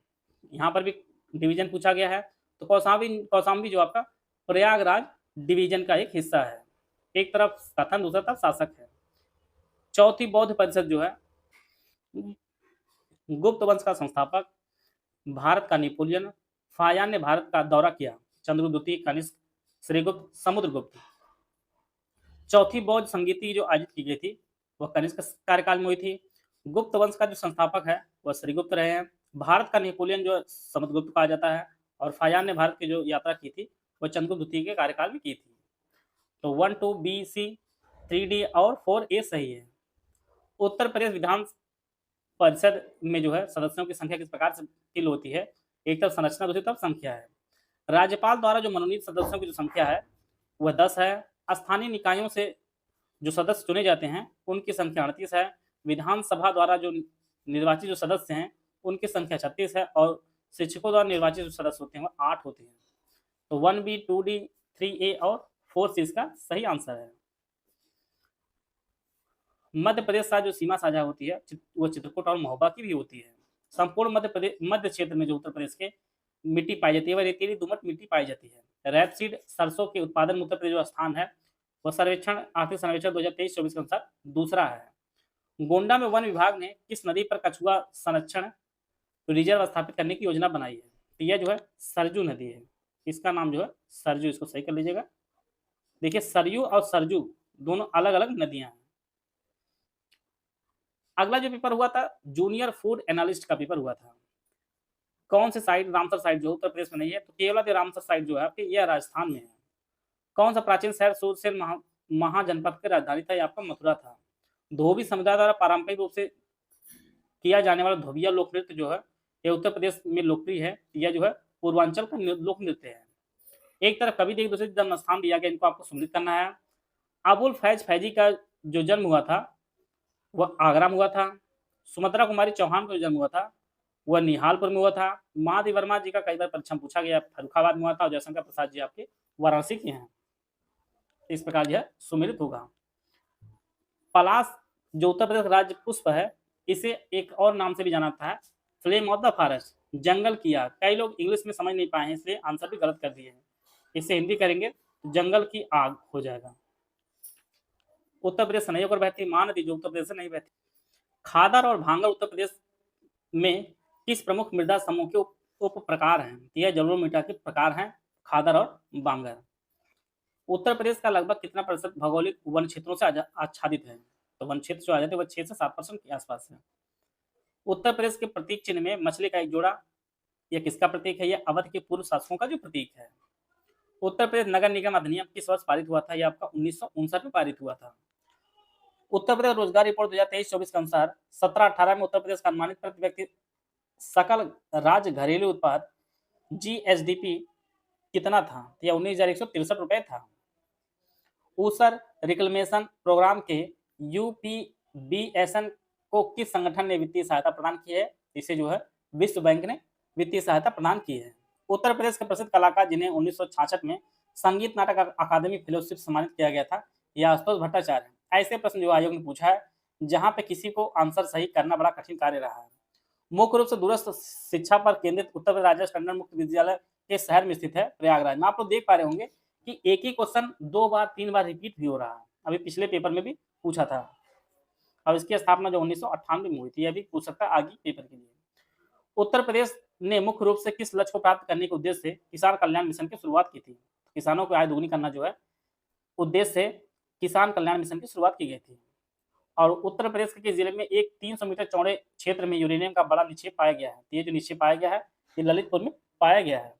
यहाँ पर भी डिवीजन पूछा गया है। तो कौशाम्बी जो आपका प्रयागराज डिवीजन का एक हिस्सा है। एक तरफ कथन, दूसरा तरफ शासक है। चौथी बौद्ध परिषद जो है गुप्त वंश का संस्थापक, भारत का नेपोलियन, फायान ने भारत का दौरा किया, चंद्रगुप्त द्वितीय, कनिष्क, श्रीगुप्त, समुद्रगुप्त। चौथी बौद्ध संगीति जो आयोजित की गई थी वह कनिष्क कार्यकाल में हुई थी। गुप्त वंश का जो संस्थापक है वह श्रीगुप्त रहे हैं। भारत का नेपोलियन जो समुद्रगुप्त कहा जाता है, और फायान ने भारत की जो यात्रा की थी वह चंद्रगुप्त द्वितीय के कार्यकाल में की थी। तो 1, 2, B, C, 3D और 4A सही है। उत्तर प्रदेश विधान परिषद में जो है सदस्यों की संख्या किस प्रकार से तय होती है? एक तरफ संरचना, दूसरी तरफ संख्या है। राज्यपाल द्वारा जो मनोनीत सदस्यों की जो संख्या है वह 10 है। स्थानीय निकायों से जो सदस्य चुने जाते हैं उनकी संख्या 38 है। विधानसभा द्वारा जो निर्वाचित जो सदस्य हैं उनकी संख्या 36 है, और शिक्षकों द्वारा निर्वाचित जो सदस्य होते हैं वो 8 होते हैं। तो 1B, 2D, 3A और 4C इसका सही आंसर है। मध्य प्रदेश साथ जो सीमा साझा होती है वो चित्रकूट और महोबा की भी होती है। संपूर्ण मध्य क्षेत्र में जो उत्तर प्रदेश के मिट्टी पाई जाती है वह रेतीली दोमट मिट्टी पाई जाती है। रैपसीड सरसों के उत्पादन में उत्तर प्रदेश जो स्थान है वह आर्थिक सर्वेक्षण 2023-24 के अनुसार दूसरा है। गोंडा में वन विभाग ने किस नदी पर कछुआ संरक्षण रिजर्व स्थापित करने की योजना बनाई है? तो यह जो है सरजू नदी है, इसका नाम जो है सरजू, इसको सही कर लीजिएगा। देखिए सरयू और सरजू दोनों अलग अलग नदियां हैं। अगला जो पेपर हुआ था जूनियर फूड एनालिस्ट का पेपर हुआ था। कौन से साइड? रामसर साइड जो उत्तर प्रदेश में नहीं है, तो केवल रामसर साइड जो है आपके यह राजस्थान में है। कौन सा प्राचीन शहर सूरसेन महाजनपद की राजधानी था? यह आपका मथुरा था। धोबी समुदाय द्वारा पारंपरिक रूप से किया जाने वाला धोबिया लोक नृत्य जो है यह उत्तर प्रदेश में लोकप्रिय है। यह जो है पूर्वांचल का लोक नृत्य है। एक तरफ कवि थे, एक दूसरे जन्म स्थान दिया गया, इनको आपको सम्मिलित करना है। अबुल फैज फैजी का जो जन्म हुआ था वह आगरा में हुआ था। सुमित्रा कुमारी चौहान का जो जन्म हुआ था वह निहालपुर में हुआ था। महादेव वर्मा जी का कई बार परीक्षा पूछा गया, फर्रुखाबाद में हुआ था। और जयशंकर प्रसाद जी आपके वाराणसी के हैं। इस प्रकार यह सुमिलित होगा। पलाश जो उत्तर प्रदेश राज्य पुष्प है इसे एक और नाम से भी जाना जाता है, फ्लेम ऑफ द फॉरेस्ट, जंगल की आग। कई लोग इंग्लिश में समझ नहीं पाए हैं, इसलिए आंसर भी गलत कर दिए हैं। इसे हिंदी करेंगे तो जंगल की आग हो जाएगा। उत्तर प्रदेश से नहीं होकर बहती महानदी जो उत्तर प्रदेश से नहीं बहती। खादर और भांगर उत्तर प्रदेश में किस प्रमुख मृदा समूह के उप प्रकार हैं? यह जलोढ़ के प्रकार हैं, खादर और बांगर। उत्तर प्रदेश का लगभग कितना प्रतिशत भौगोलिक वन क्षेत्रों से आच्छादित है? तो वन क्षेत्र जो आ जाते हैं वह 6 से 7% के आसपास है। उत्तर प्रदेश के प्रतीक चिन्ह में मछली का एक जोड़ा, यह किसका प्रतीक है? यह अवध के पूर्व शासकों का जो प्रतीक है। उत्तर प्रदेश नगर निगम अधिनियम किस वर्ष पारित हुआ था? यह आपका 1959 में पारित हुआ था। उत्तर प्रदेश रोजगार रिपोर्ट 2023-24 के अनुसार 17-18 में उत्तर प्रदेश का अनुमानित प्रति व्यक्ति सकल राज्य घरेलू उत्पाद GSDP कितना था? यह 19,163 रुपए था। ऊसर रिक्लेमेशन प्रोग्राम के UPBSN को किस संगठन ने वित्तीय सहायता प्रदान की है? इसे जो है विश्व बैंक ने वित्तीय सहायता प्रदान की है। उत्तर प्रदेश के प्रसिद्ध कलाकार जिन्हें 1966 में संगीत नाटक अकादमी फेलोशिप सम्मानित किया गया था, यह आशुतोष भट्टाचार्य है। ऐसे प्रश्न जो आयोग ने पूछा है जहां पे किसी को आंसर सही करना बड़ा कठिन कार्य रहा है। मुख्य रूप से दूरस्थ शिक्षा पर केंद्रित उत्तर प्रदेश राजस्व टंडन मुक्त विद्यालय के शहर में स्थित है प्रयागराज में। आप लोग देख पा रहे होंगे कि एक ही क्वेश्चन 2 बार 3 बार रिपीट भी हो रहा है। अभी पिछले पेपर में भी पूछा था। अब इसकी स्थापना जो 1998 में हुई थी, यह भी पूछ सकता है आगे पेपर के लिए। उत्तर प्रदेश ने मुख्य रूप से किस लक्ष्य को प्राप्त करने के उद्देश्य से किसान कल्याण मिशन की शुरुआत की थी? किसानों को आय दोगुनी करना जो है उद्देश्य से किसान कल्याण मिशन की शुरुआत की गई थी। और उत्तर प्रदेश के जिले में एक 300 मीटर चौड़े क्षेत्र में यूरेनियम का बड़ा निक्षेप पाया गया है। ये जो निक्षेप पाया गया है ये ललितपुर में पाया गया है।